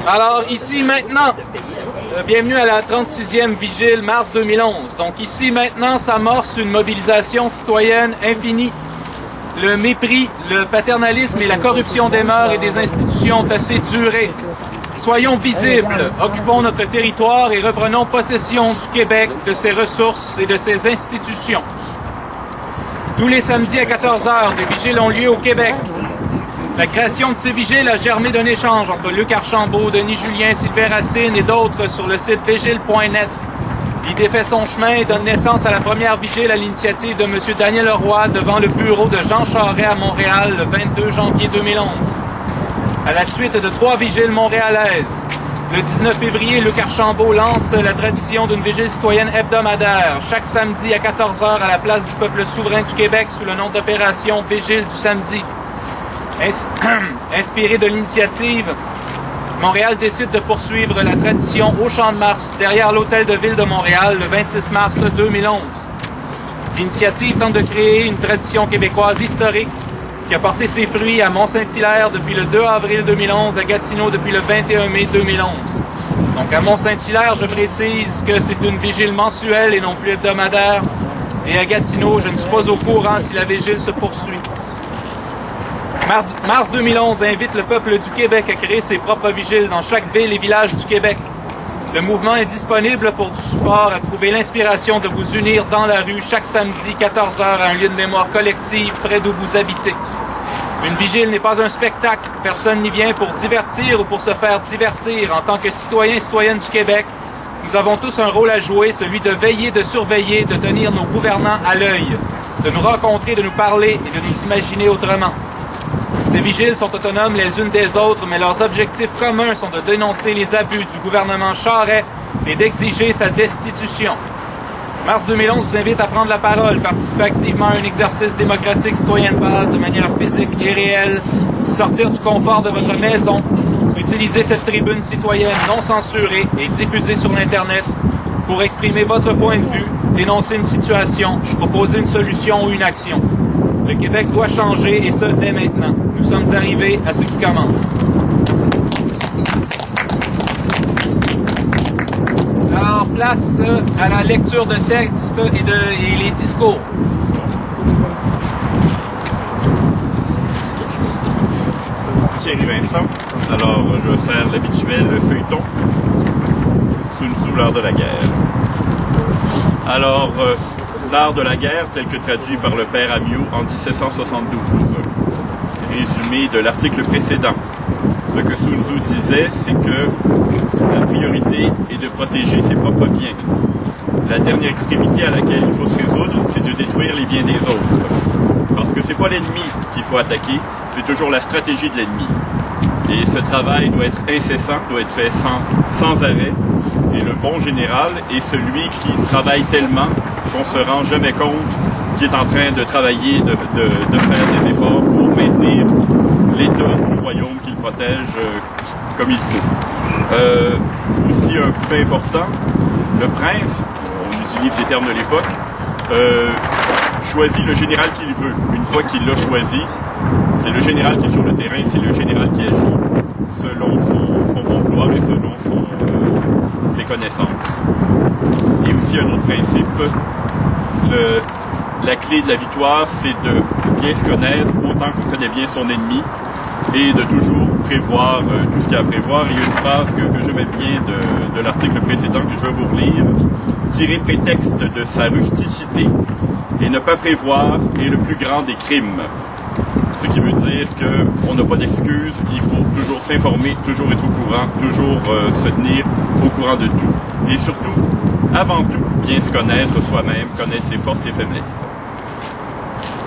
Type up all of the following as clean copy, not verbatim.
Alors, ici, maintenant, bienvenue à la 36e vigile, mars 2011. Donc, ici, maintenant, s'amorce une mobilisation citoyenne infinie. Le mépris, le paternalisme et la corruption des mœurs et des institutions ont assez duré. Soyons visibles, occupons notre territoire et reprenons possession du Québec, de ses ressources et de ses institutions. Tous les samedis à 14h, des vigiles ont lieu au Québec. La création de ces vigiles a germé d'un échange entre Luc Archambault, Denis Julien, Sylvain Racine et d'autres sur le site vigile.net. L'idée fait son chemin et donne naissance à la première vigile à l'initiative de M. Daniel Leroy devant le bureau de Jean Charest à Montréal le 22 janvier 2011. À la suite de 3 vigiles montréalaises, le 19 février, Luc Archambault lance la tradition d'une vigile citoyenne hebdomadaire, chaque samedi à 14h à la place du peuple souverain du Québec sous le nom d'opération Vigile du samedi. Inspiré de l'initiative, Montréal décide de poursuivre la tradition au Champ de Mars, derrière l'Hôtel de Ville de Montréal, le 26 mars 2011. L'initiative tente de créer une tradition québécoise historique qui a porté ses fruits à Mont-Saint-Hilaire depuis le 2 avril 2011, à Gatineau depuis le 21 mai 2011. Donc à Mont-Saint-Hilaire, je précise que c'est une vigile mensuelle et non plus hebdomadaire. Et à Gatineau, je ne suis pas au courant si la vigile se poursuit. Mars 2011 invite le peuple du Québec à créer ses propres vigiles dans chaque ville et village du Québec. Le mouvement est disponible pour du support à trouver l'inspiration de vous unir dans la rue chaque samedi 14h à un lieu de mémoire collective près d'où vous habitez. Une vigile n'est pas un spectacle. Personne n'y vient pour divertir ou pour se faire divertir. En tant que citoyens et citoyennes du Québec, nous avons tous un rôle à jouer, celui de veiller, de surveiller, de tenir nos gouvernants à l'œil, de nous rencontrer, de nous parler et de nous imaginer autrement. Ces vigiles sont autonomes les unes des autres, mais leurs objectifs communs sont de dénoncer les abus du gouvernement Charest et d'exiger sa destitution. Mars 2011 vous invite à prendre la parole, participer activement à un exercice démocratique citoyen de base de manière physique et réelle, sortir du confort de votre maison, utiliser cette tribune citoyenne non censurée et diffusée sur l'Internet pour exprimer votre point de vue, dénoncer une situation, proposer une solution ou une action. Le Québec doit changer et ce, dès maintenant. Nous sommes arrivés à ce qui commence. Merci. Alors, place à la lecture de textes et les discours. Thierry Vincent. Alors, je vais faire l'habituel feuilleton. Sun Tzu, l'art de la guerre. Alors, l'art de la guerre, tel que traduit par le père Amyot en 1772. Résumé de l'article précédent. Ce que Sun Tzu disait, c'est que la priorité est de protéger ses propres biens. La dernière extrémité à laquelle il faut se résoudre, c'est de détruire les biens des autres. Parce que c'est pas l'ennemi qu'il faut attaquer, c'est toujours la stratégie de l'ennemi. Et ce travail doit être incessant, doit être fait sans arrêt. Et le bon général est celui qui travaille tellement qu'on se rend jamais compte qu'il est en train de travailler, de faire des efforts pour maintenir l'état du royaume qu'il protège comme il faut. Aussi un fait important, le prince, on utilise les termes de l'époque, choisit le général qu'il veut. Une fois qu'il l'a choisi, c'est le général qui est sur le terrain, c'est le général qui agit selon son bon vouloir et selon ses connaissances. Et aussi un autre principe, la clé de la victoire, c'est de bien se connaître autant qu'on connaît bien son ennemi et de toujours prévoir tout ce qu'il y a à prévoir. Il y a une phrase que j'aimais bien de l'article précédent que je vais vous relire. Tirer prétexte de sa rusticité et ne pas prévoir est le plus grand des crimes. Ce qui veut dire qu'on n'a pas d'excuses, il faut toujours s'informer, toujours être au courant, toujours se tenir au courant de tout. Et surtout, avant tout, bien se connaître soi-même, connaître ses forces et faiblesses.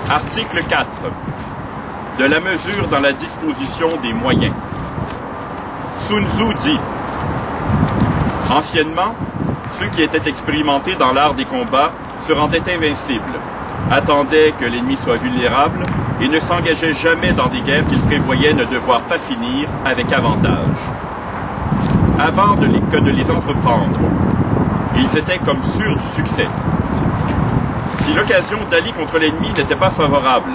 Article 4. De la mesure dans la disposition des moyens. Sun Tzu dit: anciennement, ceux qui étaient expérimentés dans l'art des combats se rendaient invincibles, attendaient que l'ennemi soit vulnérable et ne s'engageaient jamais dans des guerres qu'ils prévoyaient ne devoir pas finir avec avantage. Avant que de les entreprendre, ils étaient comme sûrs du succès. Si l'occasion d'aller contre l'ennemi n'était pas favorable,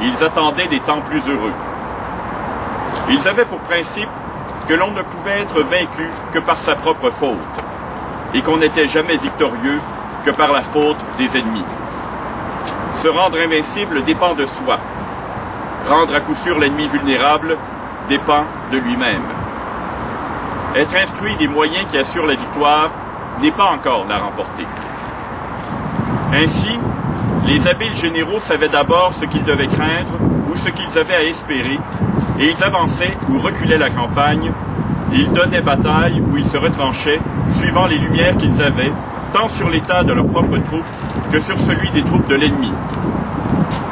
ils attendaient des temps plus heureux. Ils avaient pour principe que l'on ne pouvait être vaincu que par sa propre faute, et qu'on n'était jamais victorieux que par la faute des ennemis. Se rendre invincible dépend de soi. Rendre à coup sûr l'ennemi vulnérable dépend de lui-même. Être instruit des moyens qui assurent la victoire n'est pas encore la remporter. Ainsi, les habiles généraux savaient d'abord ce qu'ils devaient craindre ou ce qu'ils avaient à espérer, et ils avançaient ou reculaient la campagne, et ils donnaient bataille ou ils se retranchaient, suivant les lumières qu'ils avaient, tant sur l'état de leurs propres troupes que sur celui des troupes de l'ennemi.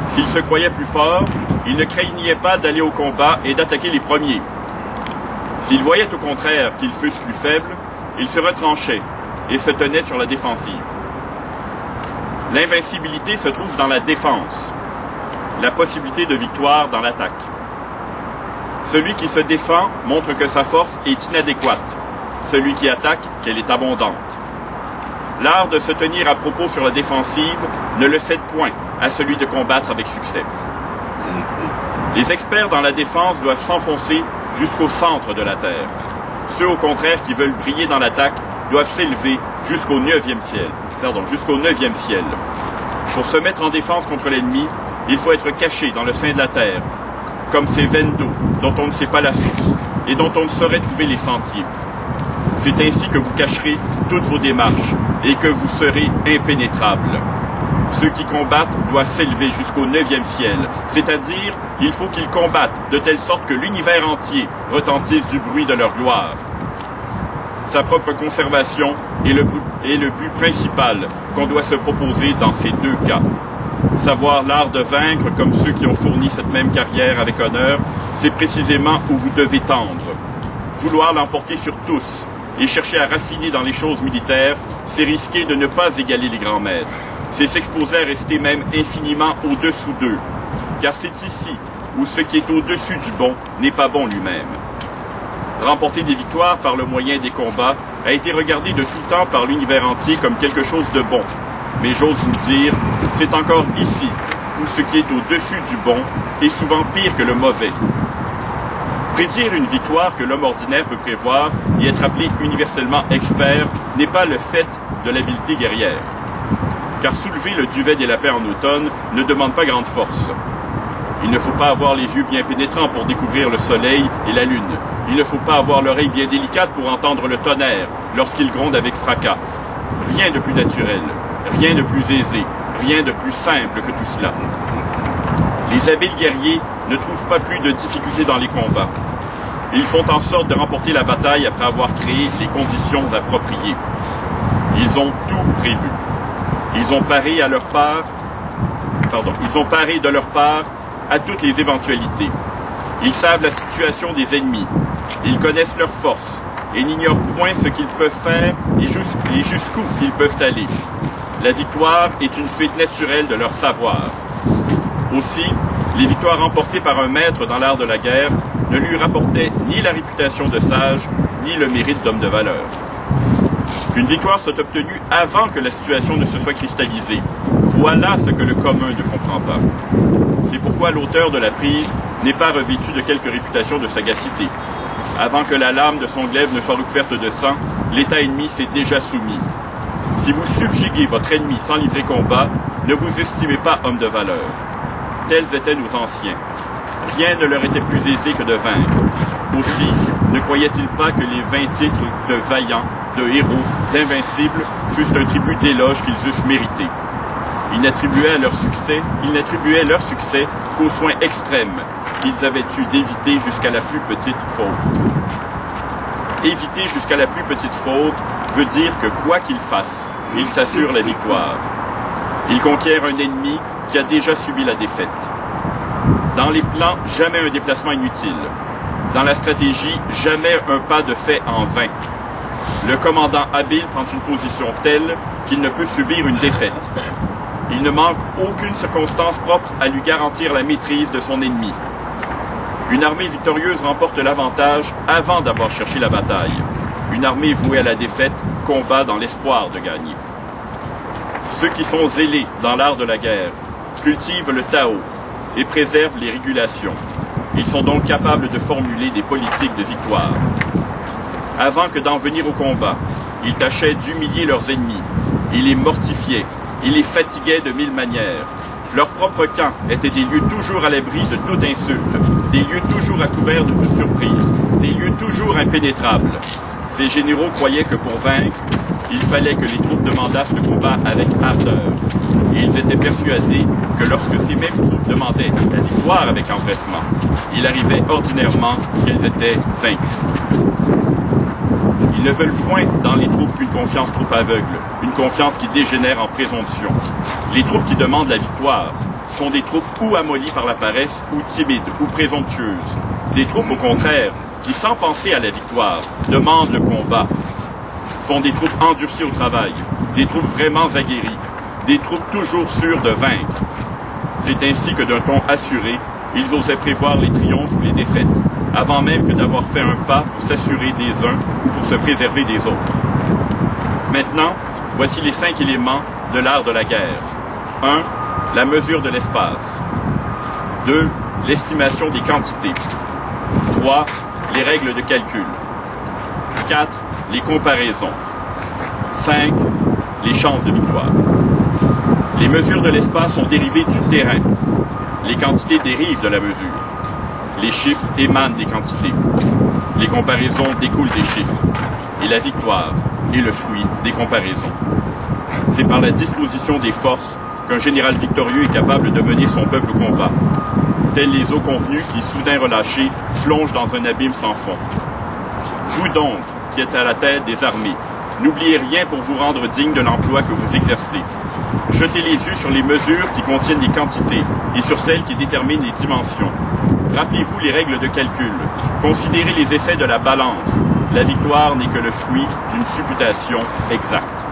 S'ils se croyaient plus forts, ils ne craignaient pas d'aller au combat et d'attaquer les premiers. S'ils voyaient au contraire qu'ils fussent plus faibles, ils se retranchaient et se tenaient sur la défensive. L'invincibilité se trouve dans la défense, la possibilité de victoire dans l'attaque. Celui qui se défend montre que sa force est inadéquate, celui qui attaque qu'elle est abondante. L'art de se tenir à propos sur la défensive ne le cède point à celui de combattre avec succès. Les experts dans la défense doivent s'enfoncer jusqu'au centre de la terre. Ceux, au contraire, qui veulent briller dans l'attaque doivent s'élever jusqu'au 9e ciel. Pour se mettre en défense contre l'ennemi, il faut être caché dans le sein de la terre, comme ces veines d'eau dont on ne sait pas la source et dont on ne saurait trouver les sentiers. C'est ainsi que vous cacherez toutes vos démarches et que vous serez impénétrables. Ceux qui combattent doivent s'élever jusqu'au 9e ciel, c'est-à-dire il faut qu'ils combattent de telle sorte que l'univers entier retentisse du bruit de leur gloire. Sa propre conservation est le but principal qu'on doit se proposer dans ces deux cas. Savoir l'art de vaincre comme ceux qui ont fourni cette même carrière avec honneur, c'est précisément où vous devez tendre. Vouloir l'emporter sur tous et chercher à raffiner dans les choses militaires, c'est risquer de ne pas égaler les grands maîtres. C'est s'exposer à rester même infiniment au-dessous d'eux, car c'est ici où ce qui est au-dessus du bon n'est pas bon lui-même. Remporter des victoires par le moyen des combats a été regardé de tout temps par l'univers entier comme quelque chose de bon. Mais j'ose vous le dire, c'est encore ici où ce qui est au-dessus du bon est souvent pire que le mauvais. Prédire une victoire que l'homme ordinaire peut prévoir et être appelé universellement expert n'est pas le fait de l'habileté guerrière. Car soulever le duvet des lapins en automne ne demande pas grande force. Il ne faut pas avoir les yeux bien pénétrants pour découvrir le soleil et la lune. Il ne faut pas avoir l'oreille bien délicate pour entendre le tonnerre lorsqu'il gronde avec fracas. Rien de plus naturel, rien de plus aisé, rien de plus simple que tout cela. Les habiles guerriers ne trouvent pas plus de difficultés dans les combats. Ils font en sorte de remporter la bataille après avoir créé les conditions appropriées. Ils ont tout prévu. Ils ont paré de leur part à toutes les éventualités. Ils savent la situation des ennemis. Ils connaissent leurs forces et n'ignorent point ce qu'ils peuvent faire et jusqu'où ils peuvent aller. La victoire est une suite naturelle de leur savoir. Aussi, les victoires remportées par un maître dans l'art de la guerre ne lui rapportaient ni la réputation de sage, ni le mérite d'homme de valeur. Qu'une victoire soit obtenue avant que la situation ne se soit cristallisée, voilà ce que le commun ne comprend pas. C'est pourquoi l'auteur de la prise n'est pas revêtu de quelque réputation de sagacité. Avant que la lame de son glaive ne soit recouverte de sang, l'état ennemi s'est déjà soumis. Si vous subjuguez votre ennemi sans livrer combat, ne vous estimez pas homme de valeur. Tels étaient nos anciens. Rien ne leur était plus aisé que de vaincre. Aussi, ne croyaient-ils pas que les 20 titres de vaillants, de héros, d'invincibles fussent un tribut d'éloge qu'ils eussent mérité. Ils n'attribuaient leur succès qu'aux soins extrêmes qu'ils avaient eu d'éviter jusqu'à la plus petite faute. Éviter jusqu'à la plus petite faute veut dire que quoi qu'ils fassent, ils s'assurent la victoire. Ils conquièrent un ennemi qui a déjà subi la défaite. Dans les plans, jamais un déplacement inutile. Dans la stratégie, jamais un pas de fait en vain. Le commandant habile prend une position telle qu'il ne peut subir une défaite. Il ne manque aucune circonstance propre à lui garantir la maîtrise de son ennemi. Une armée victorieuse remporte l'avantage avant d'avoir cherché la bataille. Une armée vouée à la défaite combat dans l'espoir de gagner. Ceux qui sont zélés dans l'art de la guerre cultivent le Tao et préservent les régulations. Ils sont donc capables de formuler des politiques de victoire. avant que d'en venir au combat. Ils tâchaient d'humilier leurs ennemis. Ils les mortifiaient. Ils les fatiguaient de mille manières. Leur propre camp était des lieux toujours à l'abri de toute insulte, des lieux toujours à couvert de toute surprise, des lieux toujours impénétrables. Ces généraux croyaient que pour vaincre, il fallait que les troupes demandassent le combat avec ardeur. Et ils étaient persuadés que lorsque ces mêmes troupes demandaient la victoire avec empressement, il arrivait ordinairement qu'elles étaient vaincues. Ils ne veulent point dans les troupes une confiance trop aveugle, une confiance qui dégénère en présomption. Les troupes qui demandent la victoire sont des troupes ou amollies par la paresse, ou timides, ou présomptueuses. Des troupes, au contraire, qui, sans penser à la victoire, demandent le combat, sont des troupes endurcies au travail, des troupes vraiment aguerries, des troupes toujours sûres de vaincre. C'est ainsi que d'un ton assuré, ils osaient prévoir les triomphes ou les défaites, avant même que d'avoir fait un pas pour s'assurer des uns ou pour se préserver des autres. Maintenant, voici les 5 éléments de l'art de la guerre. 1. La mesure de l'espace. 2. L'estimation des quantités. 3. Les règles de calcul. 4. Les comparaisons. 5. Les chances de victoire. Les mesures de l'espace sont dérivées du terrain. Les quantités dérivent de la mesure. Les chiffres émanent des quantités. Les comparaisons découlent des chiffres. Et la victoire est le fruit des comparaisons. C'est par la disposition des forces qu'un général victorieux est capable de mener son peuple au combat. Tels les eaux contenues qui, soudain relâchées, plongent dans un abîme sans fond. Vous donc, qui êtes à la tête des armées, n'oubliez rien pour vous rendre digne de l'emploi que vous exercez. Jetez les yeux sur les mesures qui contiennent les quantités et sur celles qui déterminent les dimensions. Rappelez-vous les règles de calcul. Considérez les effets de la balance. La victoire n'est que le fruit d'une supputation exacte.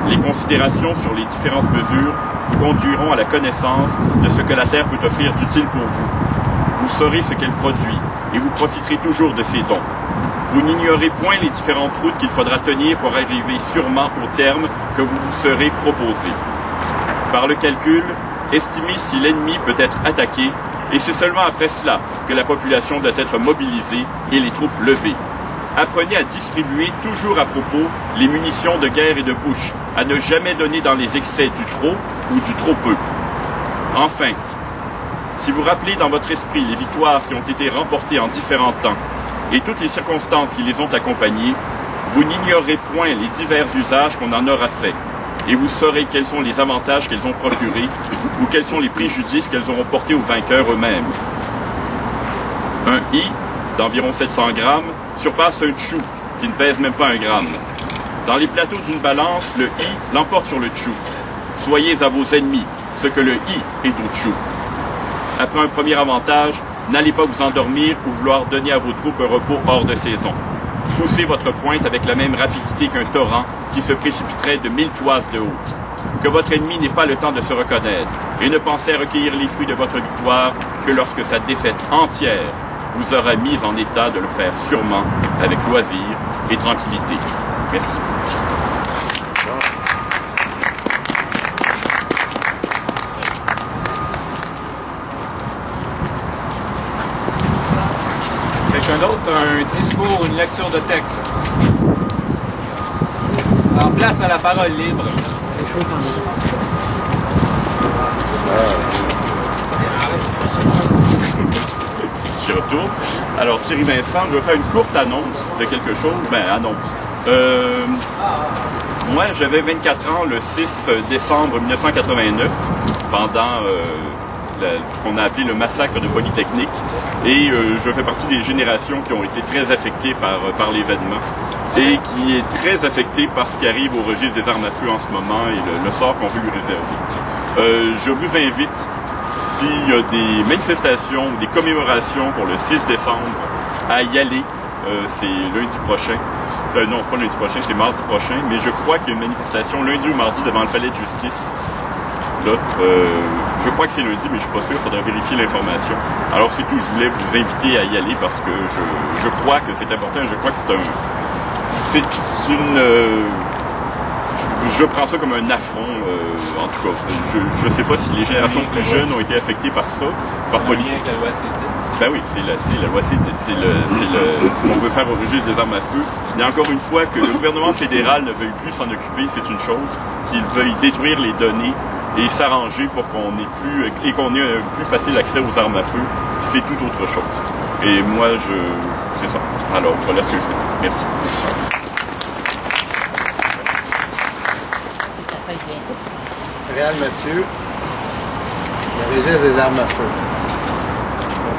Les considérations sur les différentes mesures vous conduiront à la connaissance de ce que la Terre peut offrir d'utile pour vous. Vous saurez ce qu'elle produit et vous profiterez toujours de ses dons. Vous n'ignorez point les différentes routes qu'il faudra tenir pour arriver sûrement au terme que vous vous serez proposé. Par le calcul, estimez si l'ennemi peut être attaqué, et c'est seulement après cela que la population doit être mobilisée et les troupes levées. Apprenez à distribuer toujours à propos les munitions de guerre et de bouche, à ne jamais donner dans les excès du trop ou du trop peu. Enfin, si vous rappelez dans votre esprit les victoires qui ont été remportées en différents temps et toutes les circonstances qui les ont accompagnées, vous n'ignorez point les divers usages qu'on en aura fait, et vous saurez quels sont les avantages qu'elles ont procurés ou quels sont les préjudices qu'elles auront portés aux vainqueurs eux-mêmes. Un i d'environ 700 grammes surpasse un tchou qui ne pèse même pas 1 gramme. Dans les plateaux d'une balance, le i l'emporte sur le tchou. Soyez à vos ennemis ce que le i est au tchou. Après un premier avantage, n'allez pas vous endormir ou vouloir donner à vos troupes un repos hors de saison. Poussez votre pointe avec la même rapidité qu'un torrent qui se précipiterait de 1000 toises de haut. Que votre ennemi n'ait pas le temps de se reconnaître et ne pensez à recueillir les fruits de votre victoire que lorsque sa défaite entière vous aura mis en état de le faire sûrement avec loisir et tranquillité. Merci. Quelqu'un d'autre, un discours ou une lecture de texte? Alors, place à la parole libre. J'y retourne. Alors, Thierry Vincent, je vais faire une courte annonce de quelque chose. Moi, j'avais 24 ans le 6 décembre 1989, pendant ce qu'on a appelé le massacre de Polytechnique. Et je fais partie des générations qui ont été très affectées par l'événement et qui est très affectée par ce qui arrive au registre des armes à feu en ce moment et le sort qu'on veut lui réserver. Je vous invite, s'il y a des manifestations ou des commémorations pour le 6 décembre, à y aller. C'est lundi prochain. Non, c'est pas lundi prochain, c'est mardi prochain. Mais je crois qu'il y a une manifestation lundi ou mardi devant le palais de justice. Là, je crois que c'est lundi, mais je suis pas sûr. Il faudrait vérifier l'information. Alors c'est tout. Je voulais vous inviter à y aller parce que je crois que c'est important. Je crois que je prends ça comme un affront, en tout cas. Je ne sais pas si les générations plus jeunes ont été affectées par ça, par Polytechnique. Ben oui, c'est la loi, si on veut faire au registre des armes à feu. Mais encore une fois, que le gouvernement fédéral ne veuille plus s'en occuper, c'est une chose. Qu'il veuille détruire les données et s'arranger pour qu'on ait un plus facile accès aux armes à feu, c'est tout autre chose. Et moi, c'est ça. Alors, voilà ce que je veux dire. Merci. Réal Mathieu, le registre des armes à feu.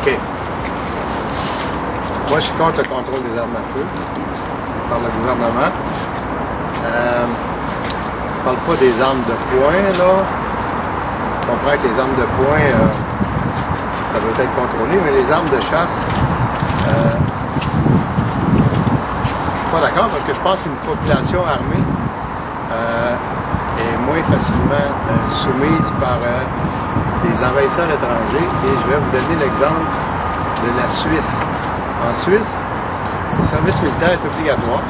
OK. Moi, je suis contre le contrôle des armes à feu par le gouvernement. Je ne parle pas des armes de poing, là. Je comprends que les armes de poing, ça doit être contrôlé, mais les armes de chasse, je ne suis pas d'accord parce que je pense qu'une population armée est moins facilement soumise par des envahisseurs étrangers. Et je vais vous donner l'exemple de la Suisse. En Suisse, le service militaire est obligatoire.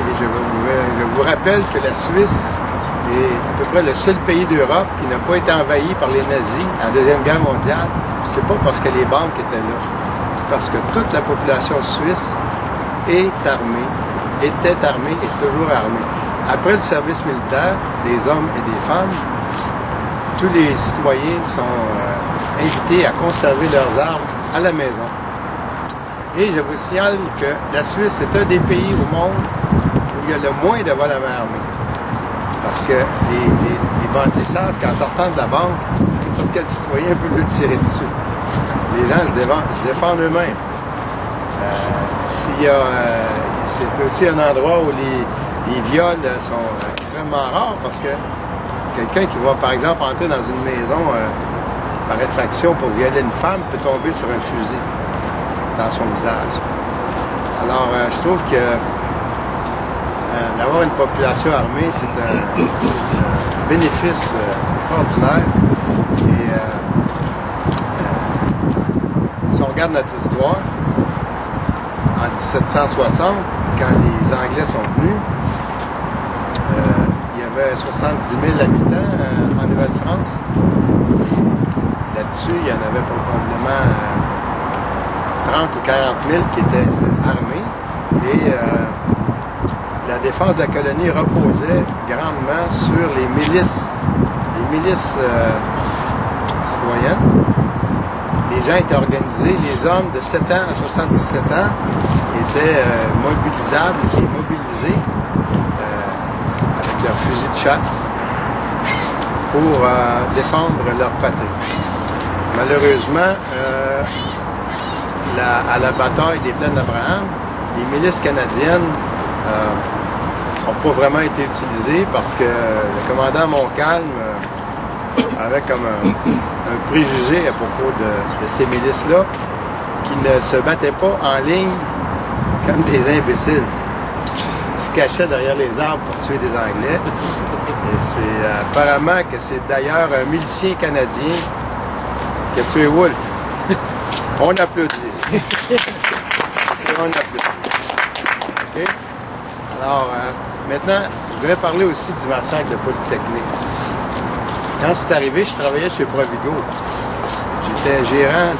Et je vous rappelle que la Suisse est à peu près le seul pays d'Europe qui n'a pas été envahi par les nazis à la Deuxième Guerre mondiale. C'est pas parce que les banques étaient là. C'est parce que toute la population suisse est armée, était armée et toujours armée. Après le service militaire, des hommes et des femmes, tous les citoyens sont invités à conserver leurs armes à la maison. Et je vous signale que la Suisse est un des pays au monde où il y a le moins de vols à main armée. Parce que les bandits savent qu'en sortant de la banque, n'importe quel citoyen peut lui tirer dessus. Les gens se défendent eux-mêmes. C'est aussi un endroit où les viols sont extrêmement rares parce que quelqu'un qui va, par exemple, entrer dans une maison par effraction pour violer une femme peut tomber sur un fusil dans son visage. Alors, je trouve que d'avoir une population armée, c'est un bénéfice extraordinaire. Et si on regarde notre histoire, en 1760, quand les Anglais sont venus, il y avait 70 000 habitants en Nouvelle-France. Là-dessus, il y en avait probablement 30 ou 40 000 qui étaient armés. Et la défense de la colonie reposait grandement sur les milices citoyennes. Les gens étaient organisés, les hommes de 7 ans à 77 ans étaient mobilisables et mobilisés avec leurs fusils de chasse pour défendre leur patrie. Malheureusement, à la bataille des Plaines d'Abraham, les milices canadiennes n'ont pas vraiment été utilisées parce que le commandant Montcalm avait comme un préjugé à propos de ces milices-là qui ne se battaient pas en ligne comme des imbéciles. Ils se cachaient derrière les arbres pour tuer des Anglais. Et c'est apparemment que c'est d'ailleurs un milicien canadien qui a tué Wolfe. On applaudit. Et on applaudit. OK? Alors, maintenant, je voudrais parler aussi du massacre de Polytechnique. Quand c'est arrivé, je travaillais chez Provigo. J'étais gérant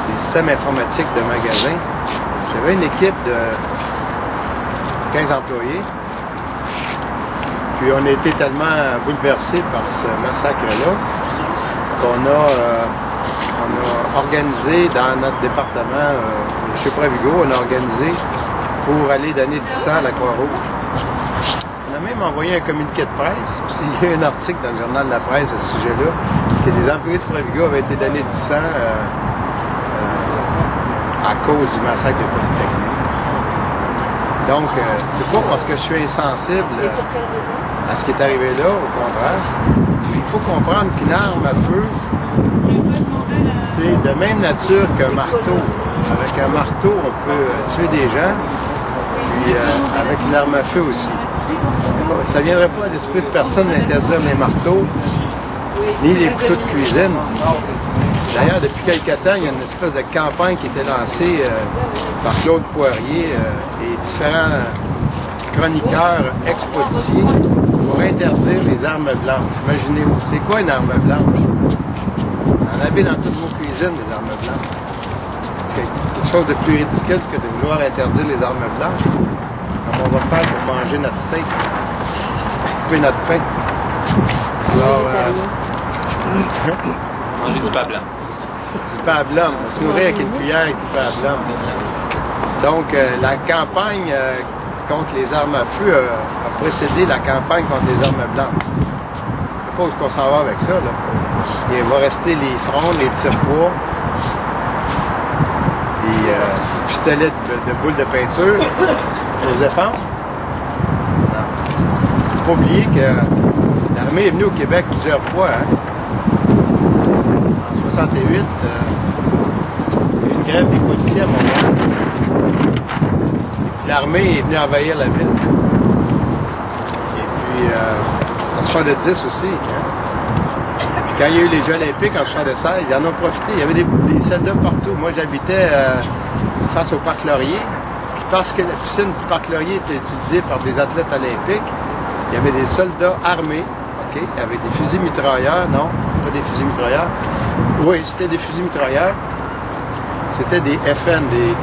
des systèmes informatiques de magasin. J'avais une équipe de 15 employés. Puis on a été tellement bouleversés par ce massacre-là qu'on a organisé dans notre département, chez Provigo, on a organisé pour aller donner du sang à la Croix-Rouge. On a même envoyé un communiqué de presse. Aussi, il y a un article dans le journal de la presse à ce sujet-là, que les employés de Provigo avaient été donnés du sang à cause du massacre de Polytechnique. Donc, c'est pas parce que je suis insensible à ce qui est arrivé là, au contraire. Mais il faut comprendre qu'une arme à feu, c'est de même nature qu'un marteau. Avec un marteau, on peut tuer des gens, puis avec une arme à feu aussi. Ça ne viendrait pas à l'esprit de personne d'interdire les marteaux, ni les couteaux de cuisine. D'ailleurs, depuis quelque temps, il y a une espèce de campagne qui était lancée par Claude Poirier et différents chroniqueurs ex-policiers pour interdire les armes blanches. Imaginez-vous, c'est quoi une arme blanche? Dans en avez dans toutes vos cuisines, des armes blanches. C'est quelque chose de plus ridicule que de vouloir interdire les armes blanches, comme on va faire pour manger notre steak, couper notre pain. Alors, Manger du pain blanc. du pain à blanc. On se nourrit avec une cuillère avec du pain à blanc. Donc, la campagne contre les armes à feu a précédé la campagne contre les armes blanches. Je sais pas où on s'en va avec ça, là. Il va rester les frondes, les tire-poids, les pistolets de boules de peinture pour se défendre. Il ne faut pas oublier que l'armée est venue au Québec plusieurs fois. Hein. En 68, il y a eu une grève des policiers à Montréal. L'armée est venue envahir la ville. Et puis, en 70 aussi. Hein. Quand il y a eu les Jeux olympiques en 76, ils en ont profité. Il y avait des soldats partout. Moi, j'habitais face au Parc Laurier. Puis parce que la piscine du Parc Laurier était utilisée par des athlètes olympiques, il y avait des soldats armés, okay, avec des fusils mitrailleurs. Non, pas des fusils mitrailleurs. Oui, c'était des fusils mitrailleurs. C'était des FN, des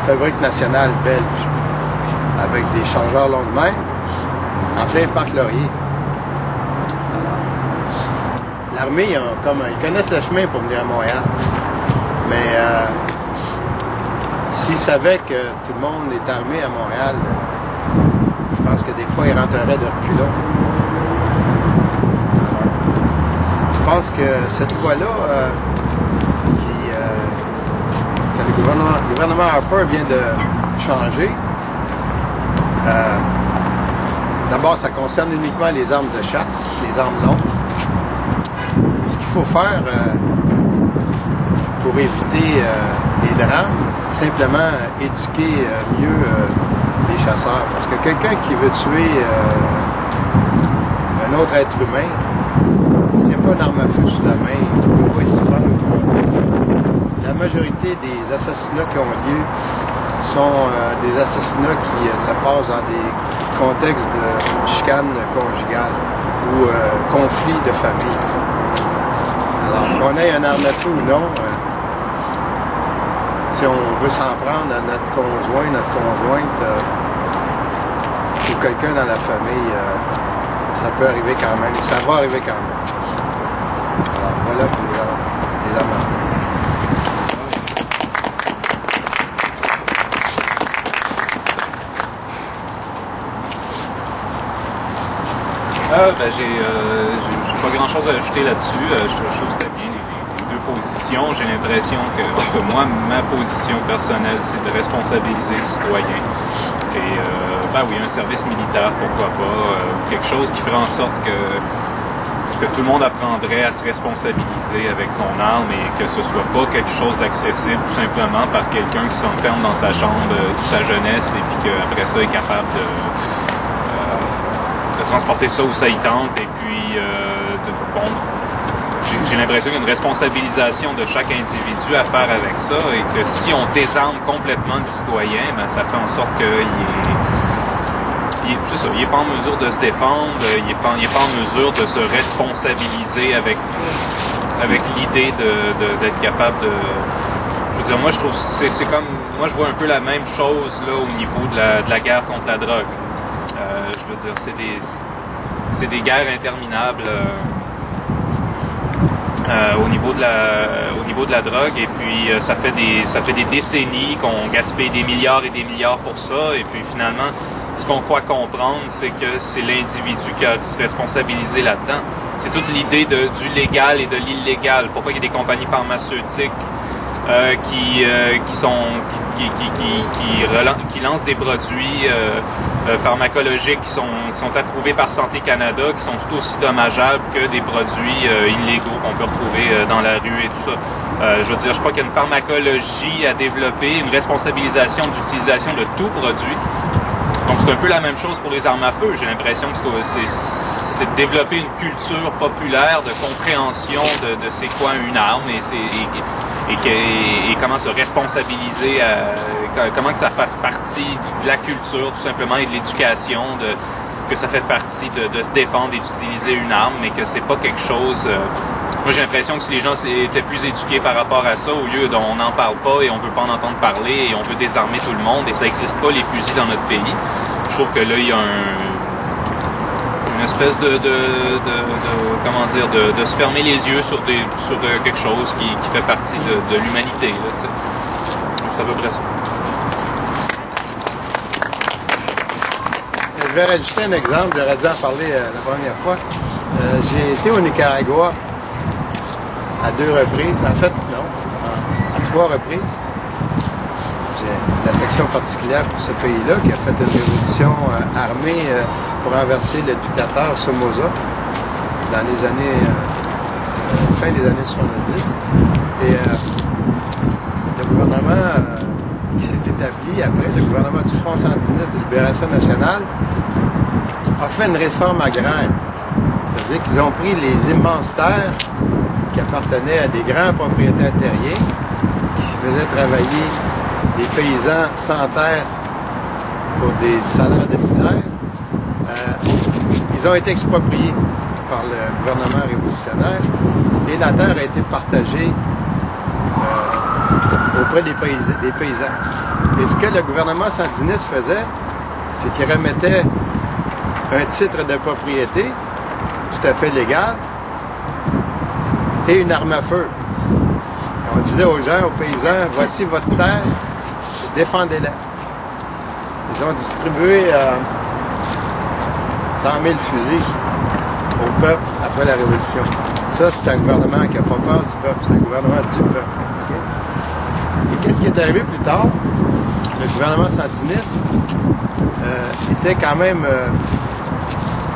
fabriques nationales belges, avec des chargeurs longue main, en plein Parc Laurier. L'armée, ils connaissent le chemin pour venir à Montréal. Mais s'ils savaient que tout le monde est armé à Montréal, je pense que des fois, ils rentreraient de reculons. Je pense que cette loi-là, que le gouvernement Harper vient de changer, d'abord, ça concerne uniquement les armes de chasse, les armes longues. Ce qu'il faut faire pour éviter des drames, c'est simplement éduquer mieux les chasseurs. Parce que quelqu'un qui veut tuer un autre être humain, s'il n'y a pas une arme à feu sous la main, il ne va pas s'y prendre au point. La majorité des assassinats qui ont lieu sont des assassinats qui se passent dans des contextes de chicane conjugale ou conflits de famille. Alors, qu'on ait un arme à feu ou non, si on veut s'en prendre à notre conjoint, notre conjointe, ou quelqu'un dans la famille, ça peut arriver quand même. Ça va arriver quand même. Alors, voilà pour les armes à feu. J'ai pas grand chose à ajouter là-dessus. Je trouve que c'était bien les deux positions. J'ai l'impression que moi, ma position personnelle, c'est de responsabiliser les citoyens. Et ben oui, un service militaire, pourquoi pas. Quelque chose qui ferait en sorte que tout le monde apprendrait à se responsabiliser avec son arme et que ce soit pas quelque chose d'accessible tout simplement par quelqu'un qui s'enferme dans sa chambre toute sa jeunesse et puis qu'après ça est capable de transporter ça où ça y tente et puis j'ai l'impression qu'il y a une responsabilisation de chaque individu à faire avec ça et que si on désarme complètement le citoyen, ben, ça fait en sorte qu'il n'est pas en mesure de se défendre, il n'est pas en mesure de se responsabiliser avec l'idée d'être capable de... Je veux dire, moi je trouve c'est comme... Moi je vois un peu la même chose là au niveau de la guerre contre la drogue. Je veux dire, c'est des guerres interminables au niveau de la drogue et puis ça fait des décennies qu'on gaspille des milliards et des milliards pour ça et puis finalement ce qu'on croit comprendre c'est que c'est l'individu qui a à se responsabiliser là-dedans. C'est toute l'idée du légal et de l'illégal. Pourquoi il y a des compagnies pharmaceutiques qui lancent des produits pharmacologiques qui sont approuvés par Santé Canada, qui sont tout aussi dommageables que des produits illégaux qu'on peut retrouver dans la rue et tout ça. Je veux dire, je crois qu'il y a une pharmacologie à développer, une responsabilisation d'utilisation de tout produit. Donc c'est un peu la même chose pour les armes à feu. J'ai l'impression que c'est de développer une culture populaire de compréhension de c'est quoi une arme et comment se responsabiliser, comment que ça fasse partie de la culture tout simplement et de l'éducation, que ça fait partie de se défendre et d'utiliser une arme, mais que c'est pas quelque chose Moi, j'ai l'impression que si les gens étaient plus éduqués par rapport à ça, au lieu d'on n'en parle pas et on veut pas en entendre parler et on veut désarmer tout le monde et ça n'existe pas les fusils dans notre pays, je trouve que là, il y a une espèce comment dire, de se fermer les yeux sur quelque chose qui fait partie de l'humanité. Là, tu sais. C'est à peu près ça. Je vais rajouter un exemple, j'aurais dû en parler la première fois. J'ai été au Nicaragua à 2 reprises, en fait, non, à 3 reprises. J'ai une affection particulière pour ce pays-là qui a fait une révolution armée pour renverser le dictateur Somoza dans les années, fin des années 70. Et le gouvernement qui s'est établi après, le gouvernement du Front sandiniste de libération nationale, a fait une réforme agraire. C'est-à-dire qu'ils ont pris les immenses terres qui appartenaient à des grands propriétaires terriens, qui faisaient travailler des paysans sans terre pour des salaires de misère. Ils ont été expropriés par le gouvernement révolutionnaire et la terre a été partagée auprès des paysans. Et ce que le gouvernement sandiniste faisait, c'est qu'il remettait un titre de propriété tout à fait légal et une arme à feu. Et on disait aux gens, aux paysans, voici votre terre, défendez-la. Ils ont distribué 100 000 fusils au peuple après la Révolution. Ça, c'est un gouvernement qui n'a pas peur du peuple, c'est un gouvernement du peuple. Okay? Et qu'est-ce qui est arrivé plus tard? Le gouvernement sandiniste était quand même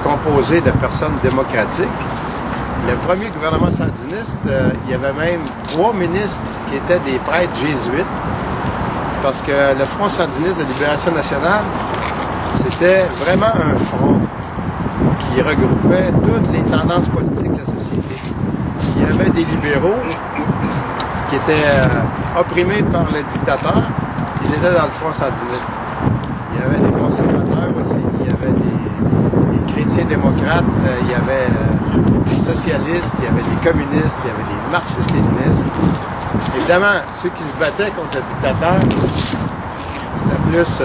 composé de personnes démocratiques. Le premier gouvernement sandiniste, il y avait même 3 ministres qui étaient des prêtres jésuites, parce que le Front sandiniste de libération nationale, c'était vraiment un front qui regroupait toutes les tendances politiques de la société. Il y avait des libéraux qui étaient opprimés par le dictateur, ils étaient dans le Front sandiniste. Il y avait des conservateurs aussi, il y avait des chrétiens démocrates, il y avait des socialistes, il y avait des communistes, il y avait des marxistes-léninistes. Évidemment, ceux qui se battaient contre le dictateur, c'était plus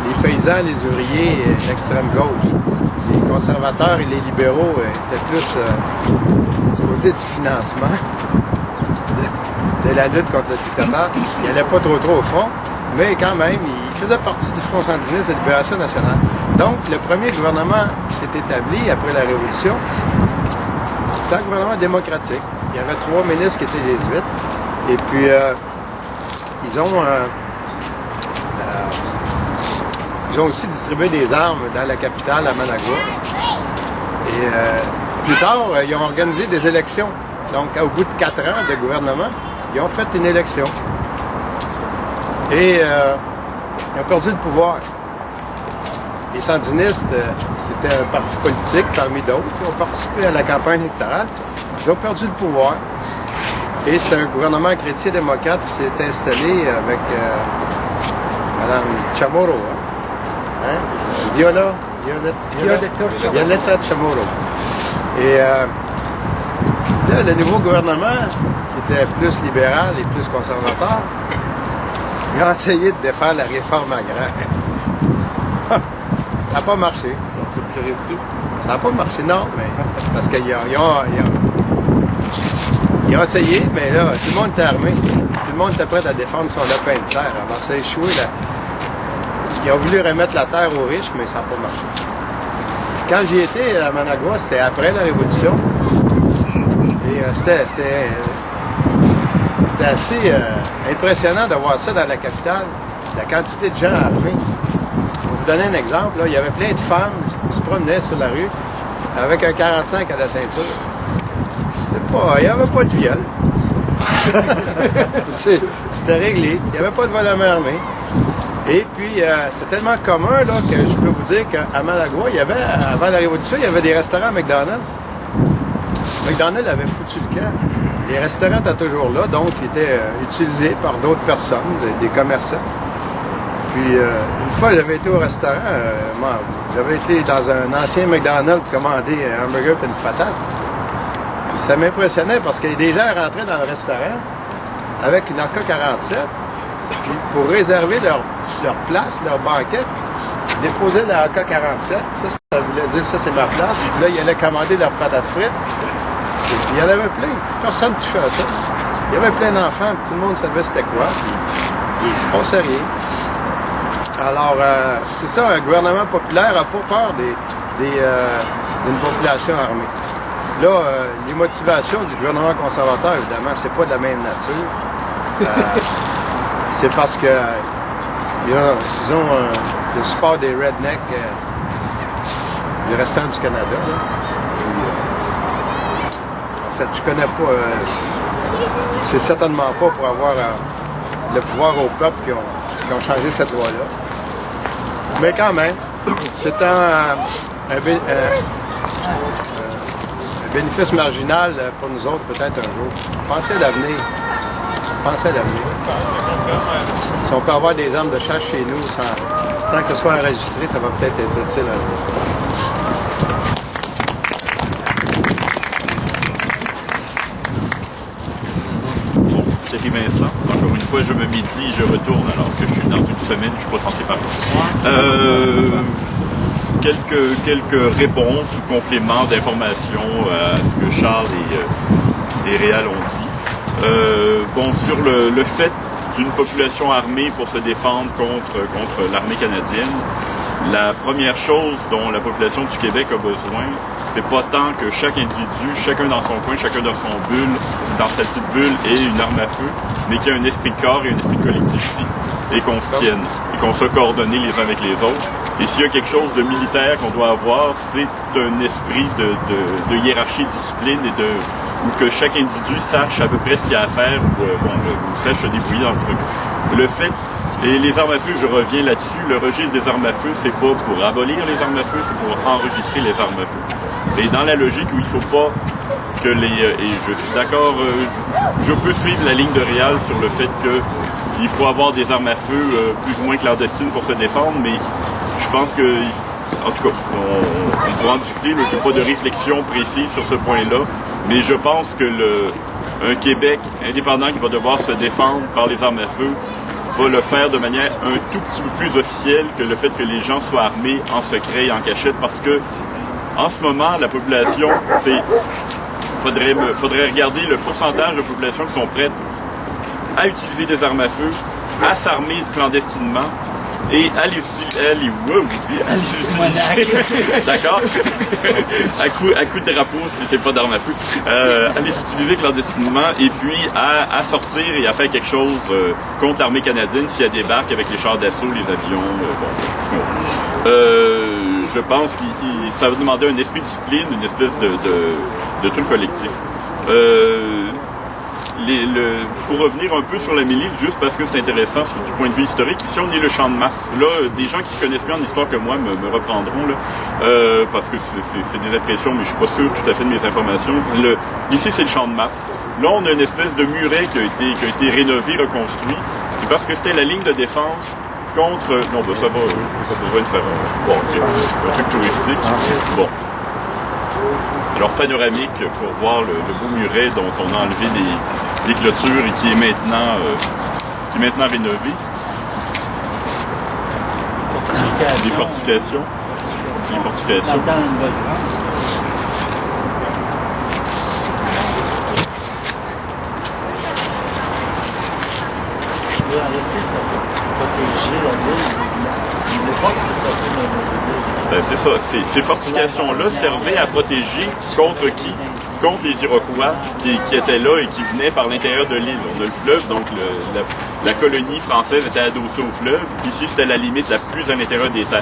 les paysans, les ouvriers et l'extrême gauche. Les conservateurs et les libéraux étaient plus du côté du financement de la lutte contre le dictateur. Ils n'allaient pas trop au fond, mais quand même, ils faisaient partie du Front sandiniste de libération nationale. Donc, le premier gouvernement qui s'est établi après la Révolution, c'était un gouvernement démocratique. Il y avait 3 ministres qui étaient jésuites. Et puis, ils ont aussi distribué des armes dans la capitale, à Managua. Et plus tard, ils ont organisé des élections. Donc, au bout de 4 ans de gouvernement, ils ont fait une élection. Et ils ont perdu le pouvoir. Les sandinistes, c'était un parti politique parmi d'autres. Ils ont participé à la campagne électorale. Ils ont perdu le pouvoir. Et c'est un gouvernement chrétien-démocrate qui s'est installé avec Mme Chamorro. Hein? C'est ça? Violeta Chamorro. Et là, le nouveau gouvernement, qui était plus libéral et plus conservateur, il a essayé de défaire la réforme agraire. Ça n'a pas marché. Ça n'a pas marché, non, mais parce qu'ils ont essayé, mais là, tout le monde était armé. Tout le monde était prêt à défendre son lopin de terre. Alors, ça a échoué. Là. Ils ont voulu remettre la terre aux riches, mais ça n'a pas marché. Quand j'y étais à Managua, c'était après la Révolution. Et c'était assez impressionnant de voir ça dans la capitale, la quantité de gens armés. Pour vous donner un exemple, là, il y avait plein de femmes qui se promenaient sur la rue avec un 45 à la ceinture. Il n'y avait pas de viol. C'était réglé. Il n'y avait pas de vol à main armée. Et puis, c'est tellement commun là, que je peux vous dire qu'à Managua, il y avait, avant la Révolution, il y avait des restaurants McDonald's. McDonald's avait foutu le camp. Les restaurants étaient toujours là, donc ils étaient utilisés par d'autres personnes, des commerçants. Puis, une fois, j'avais été au restaurant, j'avais été dans un ancien McDonald's pour commander un hamburger et une patate. Puis ça m'impressionnait parce que des gens rentraient dans le restaurant avec une AK-47, puis pour réserver leur place, leur banquette, ils déposaient la AK-47, ça voulait dire ça c'est ma place, puis là ils allaient commander leurs patates frites, et puis il y en avait plein, personne ne touchait à ça. Il y avait plein d'enfants, puis tout le monde savait c'était quoi, puis il ne se passait rien. Alors, c'est ça, un gouvernement populaire n'a pas peur d'une population armée. Là, les motivations du gouvernement conservateur, évidemment, c'est pas de la même nature. C'est parce que ils ont le support des rednecks du restant du Canada. Là. Puis, en fait, je connais pas. C'est certainement pas pour avoir le pouvoir au peuple qui ont changé cette loi-là. Mais quand même, c'est un bénéfice marginal pour nous autres, peut-être un jour. Pensez à l'avenir. Pensez à l'avenir. Si on peut avoir des armes de chasse chez nous sans que ce soit enregistré, ça va peut-être être utile un jour. Thierry Vincent. Encore une fois, je me médie, je retourne alors que je suis dans une semaine, je ne suis pas censé parler. Quelques réponses ou compléments d'informations à ce que Charles et Réal ont dit. Bon, sur le fait d'une population armée pour se défendre contre l'armée canadienne, la première chose dont la population du Québec a besoin, c'est pas tant que chaque individu, chacun dans son coin, chacun dans son bulle, dans sa petite bulle, ait une arme à feu, mais qu'il y ait un esprit de corps et un esprit de collectivité, et qu'on se tienne, et qu'on soit coordonnés les uns avec les autres. Et s'il y a quelque chose de militaire qu'on doit avoir, c'est un esprit de hiérarchie, de discipline, ou que chaque individu sache à peu près ce qu'il a à faire, ou sache se débrouiller dans le truc. Le fait, et les armes à feu, je reviens là-dessus, le registre des armes à feu, c'est pas pour abolir les armes à feu, c'est pour enregistrer les armes à feu. Et dans la logique où il faut pas que et je suis d'accord, je peux suivre la ligne de Réal sur le fait qu'il faut avoir des armes à feu plus ou moins clandestines pour se défendre, mais je pense que, en tout cas, on pourra en discuter, je n'ai pas de réflexion précise sur ce point-là, mais je pense que un Québec indépendant qui va devoir se défendre par les armes à feu va le faire de manière un tout petit peu plus officielle que le fait que les gens soient armés en secret et en cachette, parce que en ce moment, la population, faudrait regarder le pourcentage de population qui sont prêtes à utiliser des armes à feu, à s'armer clandestinement et à les utiliser, d'accord, à coup de drapeau si c'est pas d'armes à feu, à les utiliser clandestinement et puis à sortir et à faire quelque chose contre l'armée canadienne si elle débarque avec les chars d'assaut, les avions, je pense que ça va demander un esprit de discipline, une espèce de truc collectif. Pour revenir un peu sur la milice, juste parce que c'est intéressant du point de vue historique, ici on est le Champ de Mars. Là, des gens qui se connaissent mieux en histoire que moi me reprendront, là, parce que c'est des impressions, mais je suis pas sûr tout à fait de mes informations. Ici c'est le Champ de Mars. Là, on a une espèce de muret qui a été rénové, reconstruit. C'est parce que c'était la ligne de défense contre... Non, ben ça va, pas besoin de faire un truc touristique. Bon. Alors, panoramique pour voir le beau muret dont on a enlevé les clôtures et qui est maintenant rénové. Des fortifications. Des fortifications. Ben, c'est ça. Ces fortifications-là servaient à protéger contre qui? Contre les Iroquois qui étaient là et qui venaient par l'intérieur de l'île. On a le fleuve, donc la colonie française était adossée au fleuve. Ici, c'était la limite la plus à l'intérieur des terres.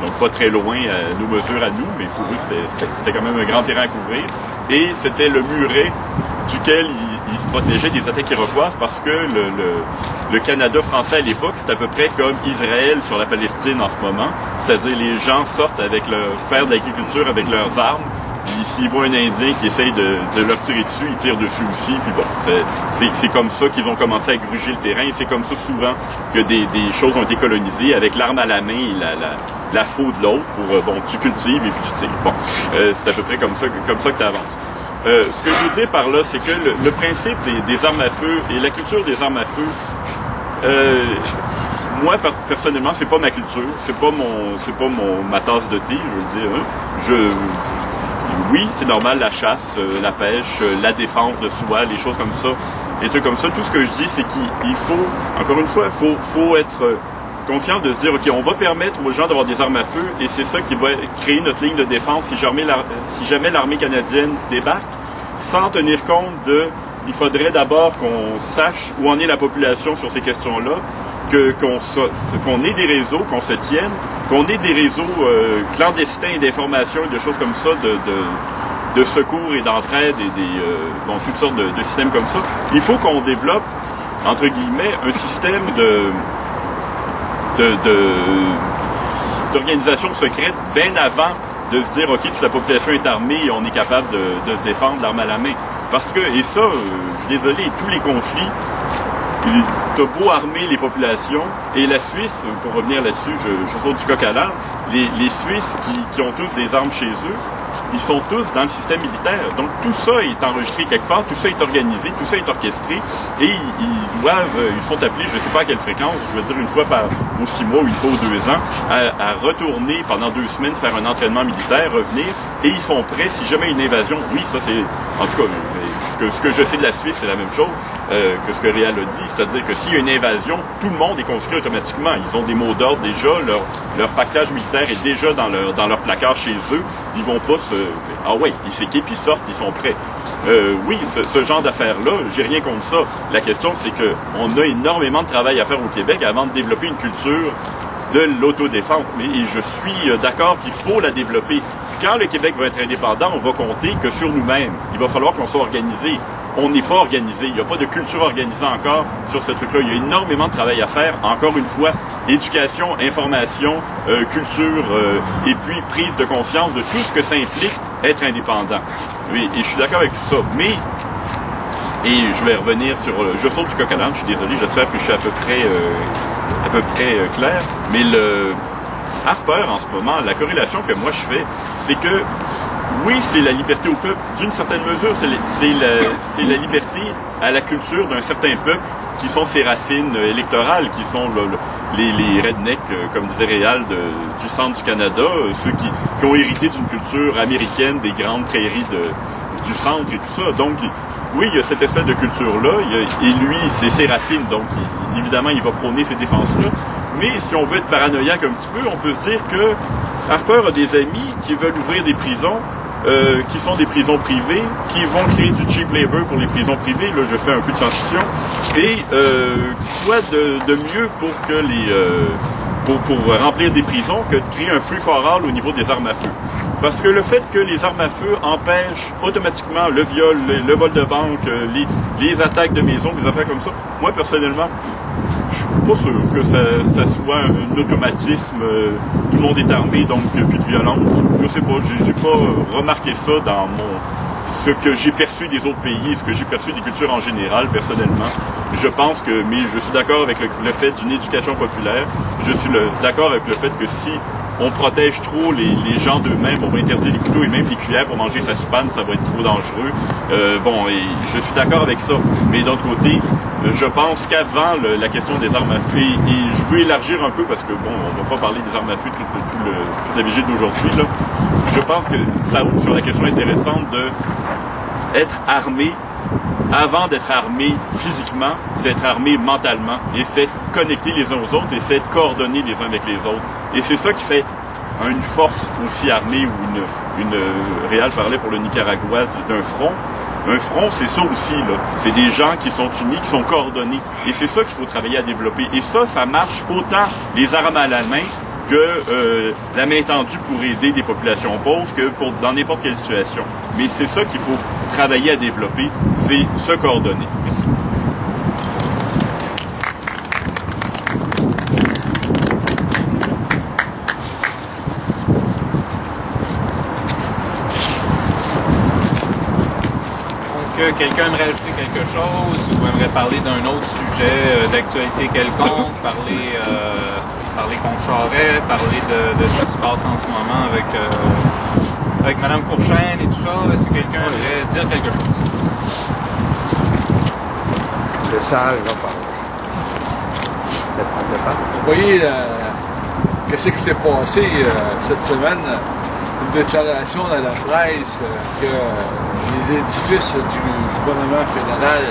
Donc pas très loin à nos mesures à nous, mais pour eux, c'était quand même un grand terrain à couvrir. Et c'était le muret duquel ils se protégeaient des attaques iroquoises parce que le Canada français à l'époque, c'est à peu près comme Israël sur la Palestine en ce moment. C'est-à-dire les gens sortent faire de l'agriculture avec leurs armes. Puis s'ils voient un Indien qui essaye de leur tirer dessus, ils tirent dessus aussi. Puis bon, c'est comme ça qu'ils ont commencé à gruger le terrain. Et c'est comme ça souvent que des choses ont été colonisées avec l'arme à la main et la faux de l'autre pour, tu cultives et puis tu tires. Bon, c'est à peu près comme ça que tu avances. Ce que je veux dire par là, c'est que le principe des armes à feu et la culture des armes à feu, moi personnellement, c'est pas ma culture, c'est pas ma tasse de thé, je veux dire. Hein. Oui, c'est normal, la chasse, la pêche, la défense de soi, les choses comme ça, et trucs comme ça. Tout ce que je dis, c'est qu'il faut, encore une fois, faut être conscient de se dire, OK, on va permettre aux gens d'avoir des armes à feu, et c'est ça qui va créer notre ligne de défense si jamais l'armée canadienne débarque, sans tenir compte il faudrait d'abord qu'on sache où en est la population sur ces questions-là, qu'on ait des réseaux, qu'on se tienne, qu'on ait des réseaux clandestins d'information et de choses comme ça, de secours et d'entraide et toutes sortes de systèmes comme ça. Il faut qu'on développe, entre guillemets, un système d'organisation secrète bien avant de se dire, OK, toute la population est armée et on est capable de se défendre l'arme à la main. Parce que, et ça, je suis désolé, tous les conflits, t'as beau armer les populations, et la Suisse, pour revenir là-dessus, je saute du coq à l'âne, les Suisses qui ont tous des armes chez eux, ils sont tous dans le système militaire. Donc tout ça est enregistré quelque part, tout ça est organisé, tout ça est orchestré, et ils sont appelés, je ne sais pas à quelle fréquence, je veux dire une fois aux 6 mois ou une fois aux 2 ans, à retourner pendant 2 semaines faire un entraînement militaire, revenir, et ils sont prêts si jamais une invasion. Oui, ça c'est, en tout cas, ce que je sais de la Suisse, c'est la même chose que ce que Réal a dit, c'est-à-dire que s'il y a une invasion, tout le monde est conscrit automatiquement. Ils ont des mots d'ordre déjà, leur pactage militaire est déjà dans leur placard chez eux. Ils vont pas ah ouais, ils s'équipent, ils sortent, ils sont prêts. Oui, ce genre d'affaires-là, j'ai rien contre ça. La question, c'est que on a énormément de travail à faire au Québec avant de développer une culture de l'autodéfense. Et je suis d'accord qu'il faut la développer. Quand le Québec va être indépendant, on va compter que sur nous-mêmes. Il va falloir qu'on soit organisé. On n'est pas organisé. Il n'y a pas de culture organisée encore sur ce truc-là. Il y a énormément de travail à faire. Encore une fois, éducation, information, culture, et puis prise de conscience de tout ce que ça implique être indépendant. Oui, et je suis d'accord avec tout ça. Mais, et je vais revenir sur... je saute du coq à l'âne, je suis désolé, j'espère que je suis à peu près clair. Mais Harper, en ce moment, la corrélation que moi je fais, c'est que oui, c'est la liberté au peuple. D'une certaine mesure, c'est la liberté à la culture d'un certain peuple qui sont ses racines électorales, qui sont les rednecks, comme disait Réal, du centre du Canada, ceux qui ont hérité d'une culture américaine, des grandes prairies du centre et tout ça. Donc, oui, il y a cette espèce de culture-là, et lui, c'est ses racines, donc évidemment, il va prôner ces défenses-là. Mais si on veut être paranoïaque un petit peu, on peut se dire que Harper a des amis qui veulent ouvrir des prisons, qui sont des prisons privées, qui vont créer du cheap labor pour les prisons privées. Là, je fais un peu de science-fiction. Et quoi de mieux pour que pour remplir des prisons que de créer un free-for-all au niveau des armes à feu. Parce que le fait que les armes à feu empêchent automatiquement le viol, le vol de banque, les attaques de maison, des affaires comme ça, moi, personnellement, je suis pas sûr que ça soit un automatisme, tout le monde est armé, donc plus de violence. Je sais pas, j'ai pas remarqué ça dans ce que j'ai perçu des autres pays, ce que j'ai perçu des cultures en général, personnellement. Je pense que, mais je suis d'accord avec le fait d'une éducation populaire. Je suis d'accord avec le fait que si on protège trop les gens d'eux-mêmes, on va interdire les couteaux et même les cuillères pour manger sa soupane, ça va être trop dangereux. Et je suis d'accord avec ça. Mais d'un autre côté, je pense qu'avant la question des armes à feu, et je peux élargir un peu parce que, on va pas parler des armes à feu toute la vigile d'aujourd'hui, là. Je pense que ça ouvre sur la question intéressante d'être armé. Avant d'être armé physiquement, c'est être armé mentalement, et c'est être connecté les uns aux autres, et c'est être coordonné les uns avec les autres. Et c'est ça qui fait une force aussi armée, ou une Réal parlait pour le Nicaragua d'un front. Un front, c'est ça aussi, là. C'est des gens qui sont unis, qui sont coordonnés. Et c'est ça qu'il faut travailler à développer. Et ça marche autant les armes à la main que la main tendue pour aider des populations pauvres que dans n'importe quelle situation. Mais c'est ça qu'il faut travailler à développer, c'est se coordonner. Merci. Donc, quelqu'un aimerait ajouter quelque chose ou aimerait parler d'un autre sujet d'actualité quelconque, parler contre Charest, parler de ce qui se passe en ce moment avec avec Mme Courchaine et tout ça. Est-ce que quelqu'un aimerait dire quelque chose? Le sage va parler. Vous voyez, qu'est-ce qui s'est passé cette semaine? Une déclaration dans la presse que les édifices du gouvernement fédéral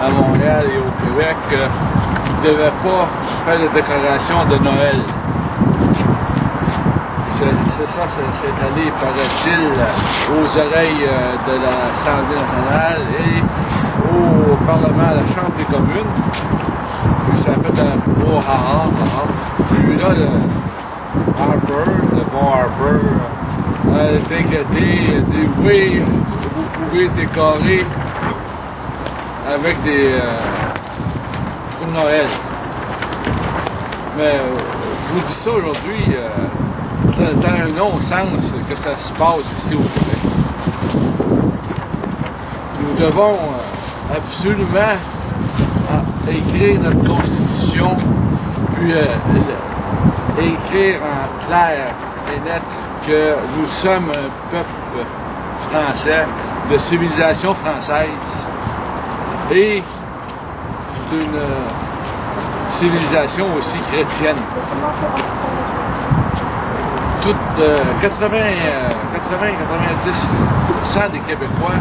à Montréal et au Québec ne devaient pas faire de déclaration de Noël. C'est allé, paraît-il, aux oreilles de l'Assemblée nationale et au Parlement, à la Chambre des communes. Puis ça a fait un gros ha-ha. Puis là, le bon Harper, a inquiété, a dit oui, vous pouvez décorer avec des pour Noël. Mais je vous dis ça aujourd'hui, c'est dans un non-sens que ça se passe ici au Québec. Nous devons absolument écrire notre Constitution, puis écrire en clair et net que nous sommes un peuple français, de civilisation française, et d'une civilisation aussi chrétienne. Toutes 80-90% des Québécois,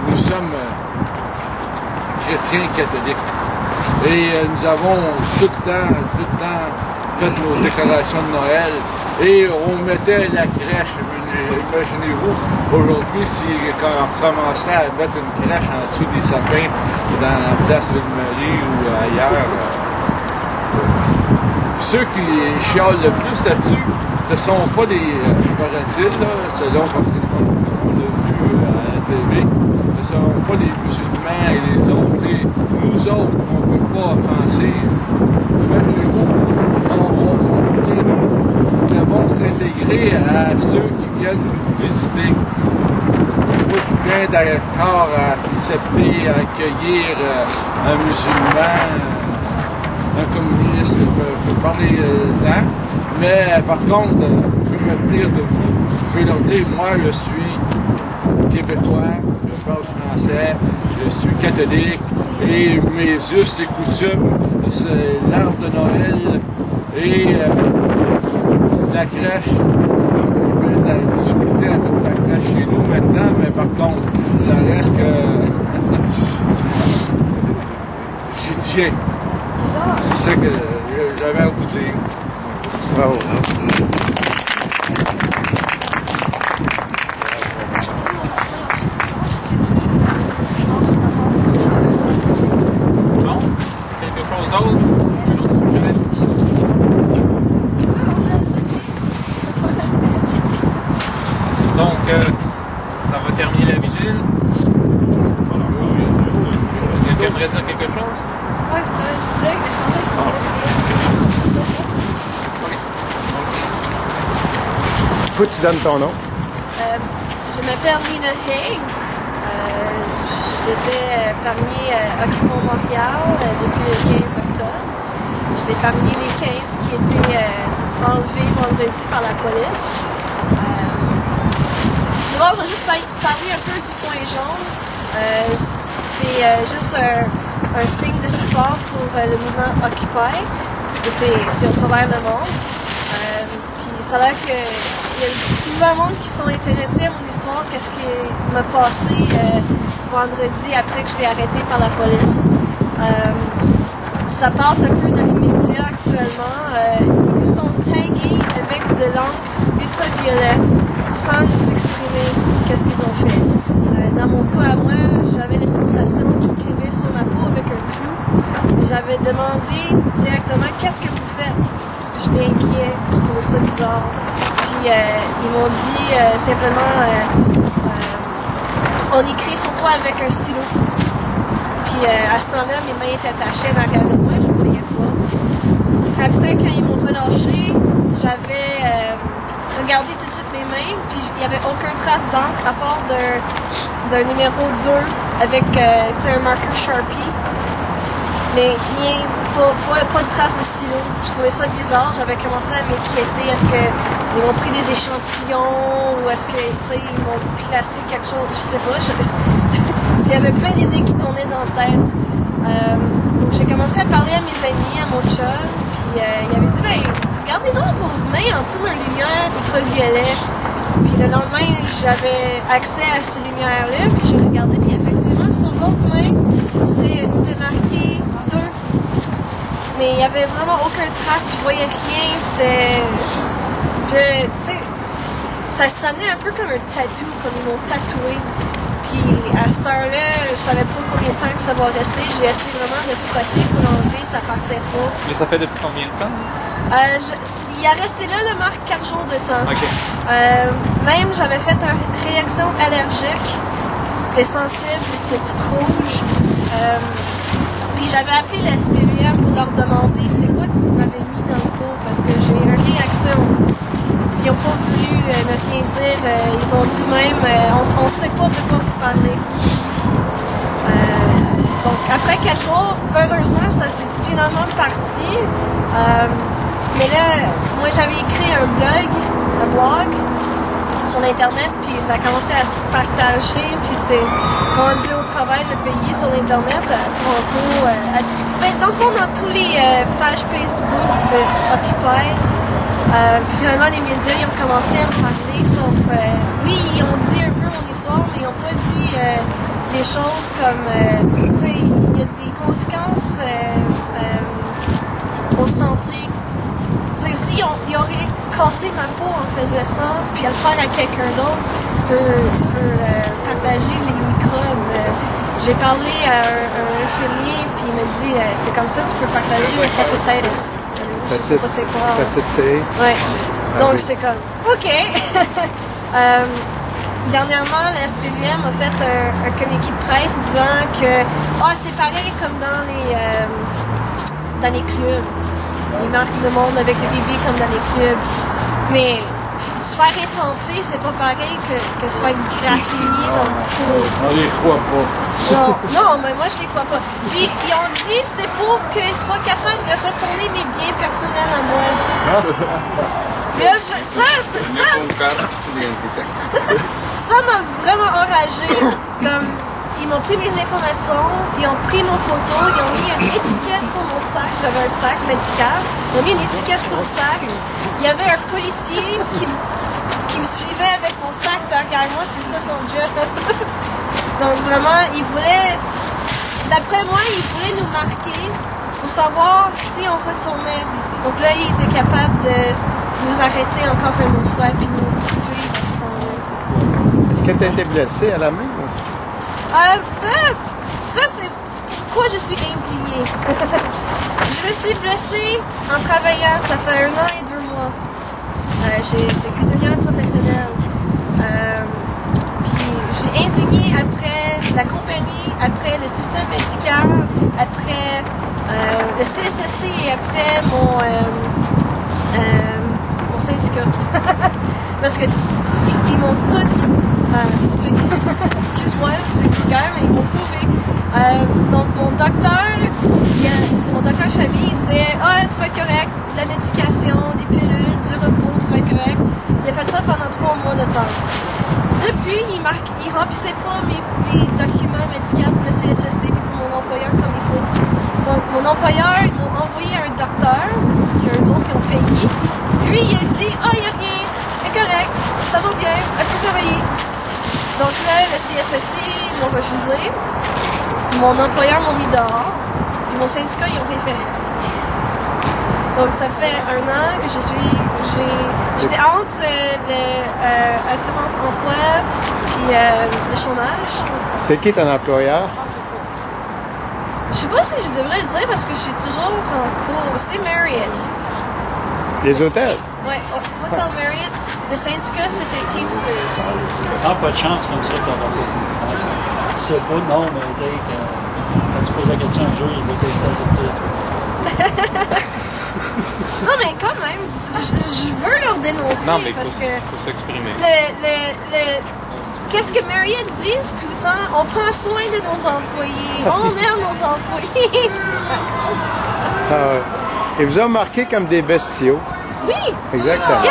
nous sommes chrétiens catholiques. Et nous avons tout le temps fait nos décorations de Noël. Et on mettait la crèche. Imaginez-vous, aujourd'hui, si on commencerait à mettre une crèche en dessous des sapins dans la place Ville-Marie ou ailleurs, ceux qui chialent le plus là-dessus, ce ne sont pas des paraît-il, selon comme c'est ce qu'on a vu à la TV, ce ne sont pas les musulmans et les autres. T'sais, nous autres, on ne peut pas offenser. Imaginez-vous, nous devons s'intégrer à ceux qui viennent nous visiter. Moi, je suis bien d'accord à accepter, à accueillir un musulman, un communiste, je peux parler ça. Mais par contre, je veux me tenir debout. Je veux leur dire, moi, je suis québécois, je parle français, je suis catholique, et mes us et coutumes, c'est l'arbre de Noël et la crèche. Il y a de la difficulté avec la crèche chez nous maintenant, mais par contre, ça reste que j'y tiens. C'est ça que j'avais à vous dire. Bravo. Non? Quelque chose d'autre? Un autre sujet? Donc, ça va terminer la vigile. Quelqu'un aimerait dire quelque chose? Ouais, c'est vrai, je disais que je Faut que tu donnes ton nom. Je m'appelle Lina Haig. J'étais parmi Occupons Montréal depuis le 15 octobre. J'étais parmi les 15 qui étaient enlevés vendredi par la police. Là, on va juste parler un peu du point jaune. C'est juste un signe de support pour le mouvement Occupy, parce que c'est au travers le monde. Puis ça a l'air qu'il y a plusieurs monde qui sont intéressés à mon histoire, qu'est-ce qui m'a passé vendredi après que j'étais arrêtée par la police. Ça passe un peu dans les médias actuellement. Ils nous ont tagués avec de l'encre ultraviolette sans nous exprimer qu'est-ce qu'ils ont fait. Dans mon cas à moi, j'avais les sensations qui écrivaient sur ma peau avec un clou. J'avais demandé directement qu'est-ce que vous faites, parce que j'étais inquiet, je trouvais ça bizarre. Puis ils m'ont dit simplement on écrit sur toi avec un stylo. Puis à ce temps-là, mes mains étaient attachées en arrière de moi, je ne voyais pas. Après, quand ils m'ont relâché, j'avais regardé tout de suite mes mains, puis il n'y avait aucune trace d'encre à part d'un numéro 2 avec un marqueur Sharpie. Mais rien, pas de trace de stylo. Je trouvais ça bizarre, j'avais commencé à m'inquiéter. Est-ce que ils m'ont pris des échantillons ou est-ce que, tu sais, ils m'ont placé quelque chose, je sais pas. Il y avait plein d'idées qui tournaient dans la tête. Donc j'ai commencé à parler à mes amis, à mon chum, puis il avait dit, ben, regardez donc vos mains en dessous d'une lumière ultraviolet. Puis le lendemain, j'avais accès à cette lumière-là, puis j'ai regardé, puis effectivement, sur l'autre main, c'était marqué 2. Mais il n'y avait vraiment aucune trace, tu voyais rien, c'était... Tu sais, ça sonnait un peu comme un tattoo, comme ils m'ont tatoué. Puis à cette heure-là, je savais pas combien de temps que ça va rester. J'ai essayé vraiment de frotter pour l'enlever, ça partait pas. Mais ça fait depuis combien de temps? Il a resté là, le marque 4 jours de temps. OK. Même, j'avais fait une réaction allergique. C'était sensible, c'était tout rouge. Puis j'avais appelé la SPVM pour leur demander c'est quoi que vous m'avez mis dans le pot parce que j'ai une réaction. Ils n'ont pas voulu me rien dire. Ils ont dit même on ne sait pas de quoi vous parlez. Donc après 4 jours, heureusement, ça s'est finalement parti. Mais là, moi j'avais écrit un blog sur l'internet, puis ça a commencé à se partager, puis c'était rendu au travail le pays sur l'internet, à Toronto, dans le fond dans tous les pages Facebook de Occupy. Puis finalement les médias ils ont commencé à me parler, sauf oui, ils ont dit un peu mon histoire, mais ils n'ont pas dit des choses comme tu sais, il y a des conséquences aux santé. Tu sais, si ils auraient cassé ma peau en faisant ça, puis à le faire à quelqu'un d'autre, tu peux partager les microbes. J'ai parlé à un infirmier, puis il m'a dit c'est comme ça tu peux partager le hépatitis. Je sais pas c'est quoi. Ouais. Donc c'est comme OK. Dernièrement, la SPVM a fait un communiqué de presse disant que c'est pareil comme dans les clubs. Ils marquent le monde avec des bébés comme dans les clubs. Mais se faire étremper, c'est pas pareil que se faire graffiner dans le trou. On les croit pas. Non, mais moi je les crois pas. Puis ils ont dit que c'était pour qu'ils soient capables de retourner mes biens personnels à moi. Mais là, ça m'a vraiment enragée. Comme, ils m'ont pris mes informations, ils ont pris mon photo, ils ont mis une étiquette sur mon sac, j'avais un sac médical, ils ont mis une étiquette sur le sac. Il y avait un policier qui me suivait avec mon sac derrière moi, c'est ça son job. Donc vraiment, ils voulaient, d'après moi, ils voulaient nous marquer pour savoir si on retournait. Donc là, ils étaient capables de nous arrêter encore une autre fois puis nous poursuivre à ce temps-là. Est-ce que tu as été blessé à la main? Ça c'est pourquoi je suis indignée. Je me suis blessée en travaillant, ça fait 1 an et 2 mois. J'étais cuisinière professionnelle. Puis j'ai indignée après la compagnie, après le système médical, après le CSST et après mon syndicat. Parce que ils m'ont tout excuse-moi, c'est vulgaire, mais ils m'ont prouvé. Donc mon docteur, c'est mon docteur de famille, il disait tu vas être correct, de la médication, des pilules, du repos, tu vas être correct. Il a fait ça pendant 3 mois de temps. Depuis, il remplissait pas mes documents médicaux pour le CSST et pour mon employeur comme il faut. Donc mon employeur, ils m'ont envoyé un docteur, qu'eux autres qui ont payé. Lui, il a dit il n'y a rien, c'est correct, ça va bien, elle peut travailler. Donc là, le CSST, ils m'ont refusé. Mon employeur m'a mis dehors. Puis mon syndicat, ils ont référé. Donc ça fait 1 an que j'étais entre l'assurance emploi puis le chômage. C'est qui ton employeur? Je sais pas si je devrais le dire parce que je suis toujours en cours. C'est Marriott. Les hôtels? Ouais, Hotel Marriott. Le syndicat, c'était Teamsters. Ah, pas de chance comme ça, t'as pas. Tu sais pas, non, mais tu sais, quand tu poses la question un jour, je vais te Non, mais quand même, je veux leur dénoncer Non, mais parce que faut s'exprimer. qu'est-ce que Marriott dit tout le temps? On prend soin de nos employés, on aime nos employés. Et vous avez marqué comme des bestiaux. Oui! Exactement.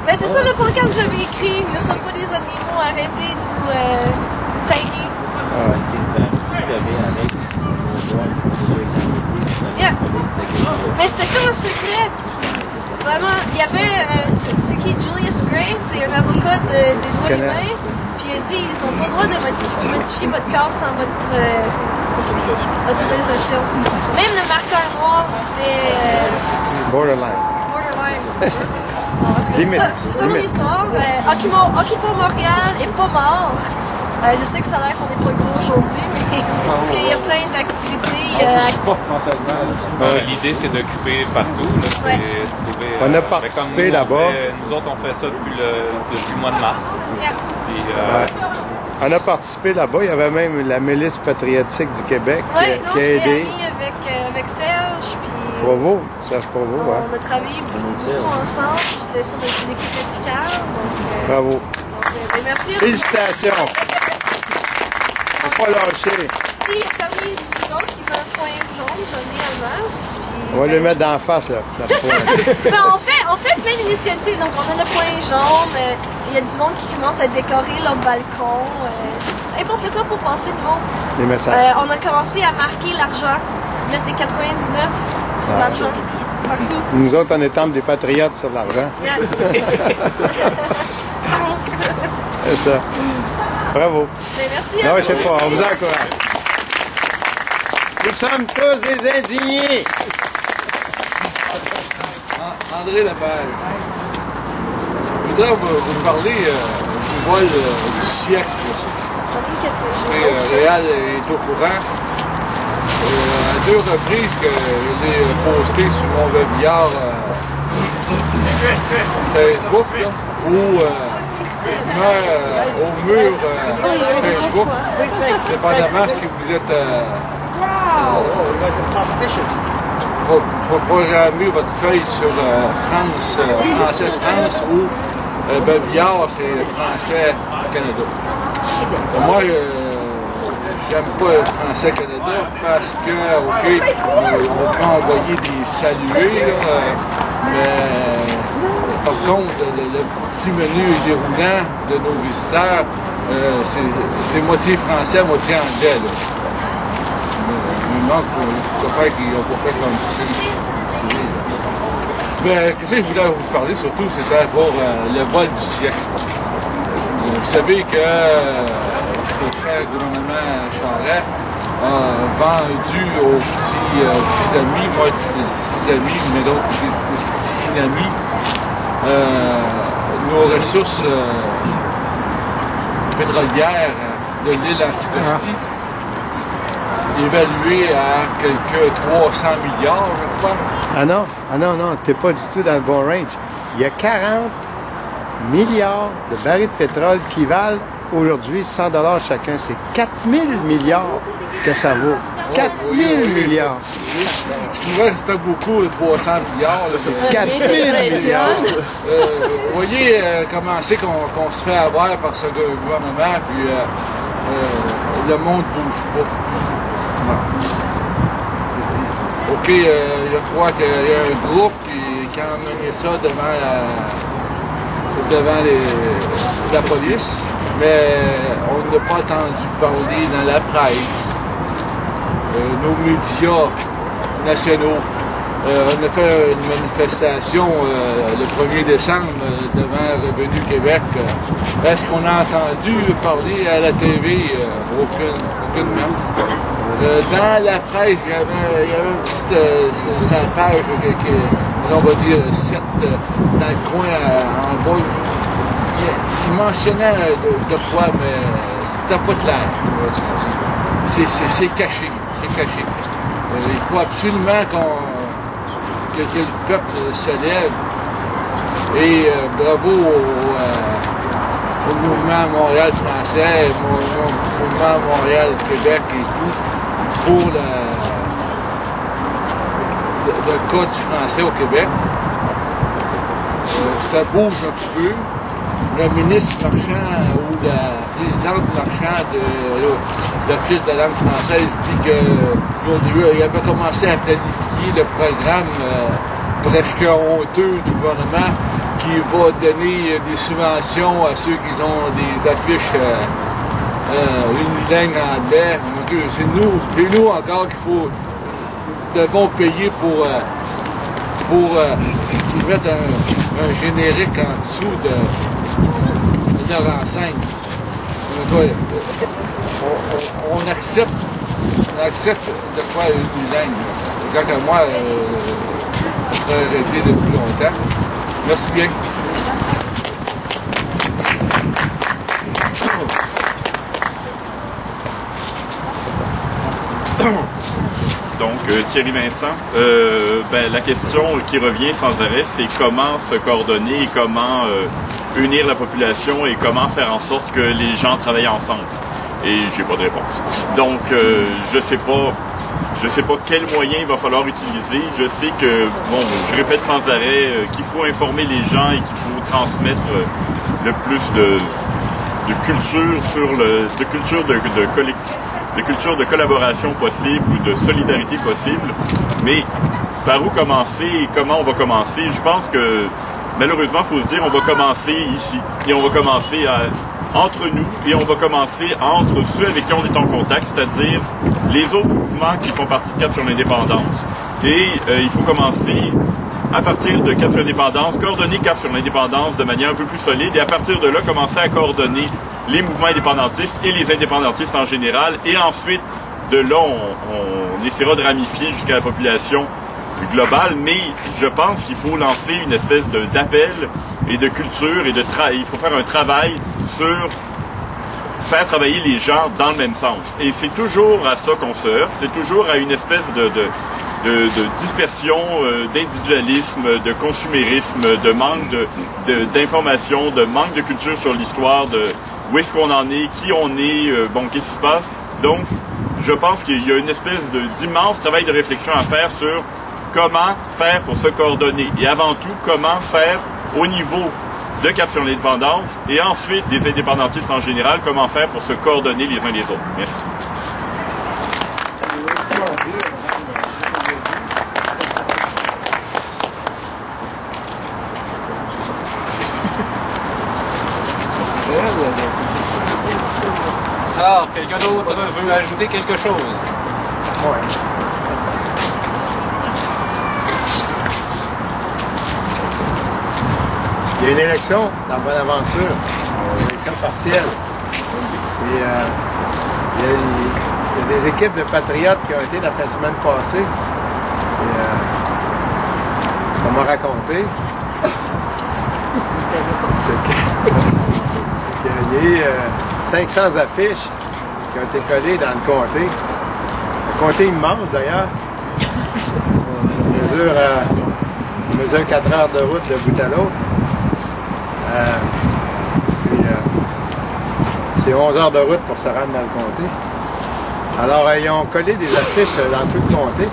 Mais c'est ça le programme que j'avais écrit. Nous ne sommes pas des animaux, arrêtez de nous taguer. Yeah. Mais c'était fait en secret. Vraiment, il y avait. C'est qui Julius Gray? C'est un avocat des droits humains. Puis il a dit ils n'ont pas le droit de modifier votre corps sans votre autorisation. Même le marqueur noir, c'était. Borderline. Bon, parce que c'est ça mon histoire. Occupons Montréal est pas mort. Je sais que ça a l'air qu'on n'est pas gros aujourd'hui, mais parce qu'il y a plein d'activités. L'idée, c'est d'occuper partout. Là, Ouais. trouver, On a participé comme là-bas. Nous autres, on fait ça depuis le mois de mars. Yeah. Puis, Ouais. On a participé là-bas. Il y avait même la milice patriotique du Québec Oui, qui a j'étais aidé. amie avec Serge, puis Bravo, Serge Provo. Ouais. on a travaillé beaucoup ensemble. J'étais sur l'équipe médicale. Donc, Bravo. ben, merci. Félicitations. Faut pas lâcher. Si, parmi nous autres qui veulent un point jaune, j'en ai en masse. Puis, On va le mettre d'en face, là. la pointe. Ben, on fait plein d'initiatives. Donc, on a le point jaune. Il y a du monde qui commence à décorer leur balcon. N'importe quoi pour passer le monde. Les messages. On a commencé à marquer l'argent. Mettre des 99 sur l'argent. Partout. Nous autres, on est temple des patriotes sur l'argent. Yeah. C'est ça. Bravo. Ben, merci. Non, à je vous sais pas, on aussi. vous encourage. Nous sommes tous des indignés. André Lepage. Je voudrais vous parler du vol du siècle. Réal est au courant. À 2 reprises que je l'ai posté sur mon webillard Facebook, là, ou au mur Facebook, dépendamment si vous êtes programmer votre feuille sur France ou Babillard, c'est Français-Canada. Moi, j'aime pas le Français-Canada parce que, OK, on peut envoyer des salués, là, mais par contre, le petit menu déroulant de nos visiteurs, c'est moitié français, moitié anglais. Là. Il me manque pour faire qu'ils n'ont pas fait comme si. Mais qu'est-ce que je voulais vous parler surtout, c'était pour le vol du siècle. Vous savez que ce cher gouvernement Charest a vendu aux petits amis, moi petits amis, mais d'autres des petits amis, nos ressources pétrolières de l'île Anticosti, évaluées à quelques 300 milliards, je crois. Ah non, t'es pas du tout dans le bon range. Il y a 40 milliards de barils de pétrole qui valent aujourd'hui 100 $ chacun. C'est 4 000 milliards que ça vaut. 4 000 milliards. Je trouvais que c'était beaucoup, 300 milliards. Là, 4 000 milliards. vous voyez comment c'est qu'on se fait avoir par ce gouvernement, puis le monde ne bouge pas. OK, je crois qu'il y a un groupe qui a emmené ça devant la police, mais on n'a pas entendu parler dans la presse. Nos médias nationaux. On a fait une manifestation le 1er décembre devant Revenu Québec. Est-ce qu'on a entendu parler à la TV? Aucunement. Dans la presse, il y avait une petite sa page, on va dire 7, dans le coin en bas. Il mentionnait de quoi, mais c'était pas clair. C'est caché. C'est caché. Il faut absolument que le peuple se lève. Et bravo au mouvement Montréal français, au mouvement Montréal Québec et tout, pour le cas du français au Québec. Ça bouge un petit peu. Le ministre Marchand ou la présidente Marchand de l'Office de la langue française dit qu'il avait commencé à planifier le programme presque honteux du gouvernement qui va donner des subventions à ceux qui ont des affiches unilingues anglais. C'est nous encore qu'il devons payer pour qu'ils mettent un générique en dessous de leur enseigne. On accepte de faire une langue. Tant qu'à moi, ça serait arrêté depuis longtemps. Merci bien. Donc, Thierry Vincent, la question qui revient sans arrêt, c'est comment se coordonner et comment unir la population et comment faire en sorte que les gens travaillent ensemble. Et j'ai pas de réponse. Donc, je sais pas quel moyen il va falloir utiliser. Je sais que, bon, je répète sans arrêt qu'il faut informer les gens et qu'il faut transmettre le plus de culture de culture de collaboration possible ou de solidarité possible. Mais par où commencer et comment on va commencer? Je pense que malheureusement, il faut se dire, on va commencer ici. Et on va commencer entre nous et on va commencer entre ceux avec qui on est en contact, c'est-à-dire les autres mouvements qui font partie de Cap sur l'indépendance. Et il faut commencer à partir de Cap sur l'indépendance, coordonner Cap sur l'indépendance de manière un peu plus solide et à partir de là, commencer à coordonner les mouvements indépendantistes et les indépendantistes en général. Et ensuite, de là, on essaiera de ramifier jusqu'à la population globale. Mais je pense qu'il faut lancer une espèce d'appel et de culture et il faut faire un travail sur faire travailler les gens dans le même sens. Et c'est toujours à ça qu'on se heurte. C'est toujours à une espèce de dispersion, d'individualisme, de consumérisme, de manque d'information, de manque de culture sur l'histoire, de où est-ce qu'on en est, qui on est, qu'est-ce qui se passe. Donc, je pense qu'il y a une espèce d'immense travail de réflexion à faire sur comment faire pour se coordonner. Et avant tout, comment faire au niveau de Cap sur l'indépendance et ensuite des indépendantistes en général, comment faire pour se coordonner les uns les autres. Merci. Alors, quelqu'un d'autre veut ajouter quelque chose? Ouais. Il y a une élection dans Bonaventure, une élection partielle. Et il y a des équipes de patriotes qui ont été la fin de semaine passée. Et ce qu'on m'a raconté, c'est qu'il y a eu 500 affiches qui ont été collées dans le comté. Un comté immense d'ailleurs. Il mesure 4 heures de route de bout à l'autre. C'est 11 heures de route pour se rendre dans le comté. Alors, ils ont collé des affiches dans tout le comté.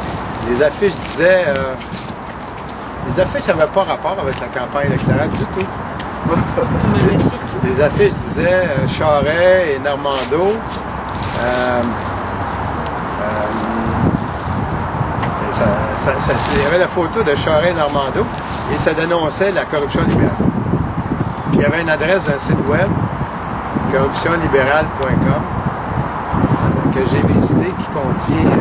Les affiches disaient... les affiches n'avaient pas rapport avec la campagne électorale du tout. Les affiches disaient Charest et Normando. Il y avait la photo de Charest et Normando et ça dénonçait la corruption libérale. Puis il y avait une adresse d'un site web, corruptionlibérale.com, que j'ai visité, qui contient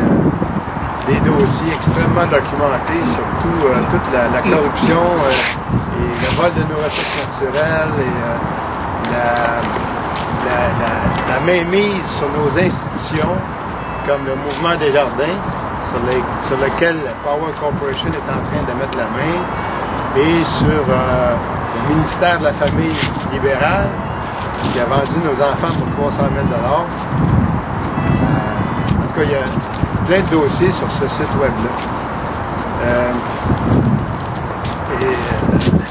des dossiers extrêmement documentés sur toute la corruption et le vol de nos ressources naturelles et la mainmise sur nos institutions, comme le mouvement Desjardins, sur lequel Power Corporation est en train de mettre la main, et sur le ministère de la Famille libérale, qui a vendu nos enfants pour 300 000 $. En tout cas, il y a plein de dossiers sur ce site web-là.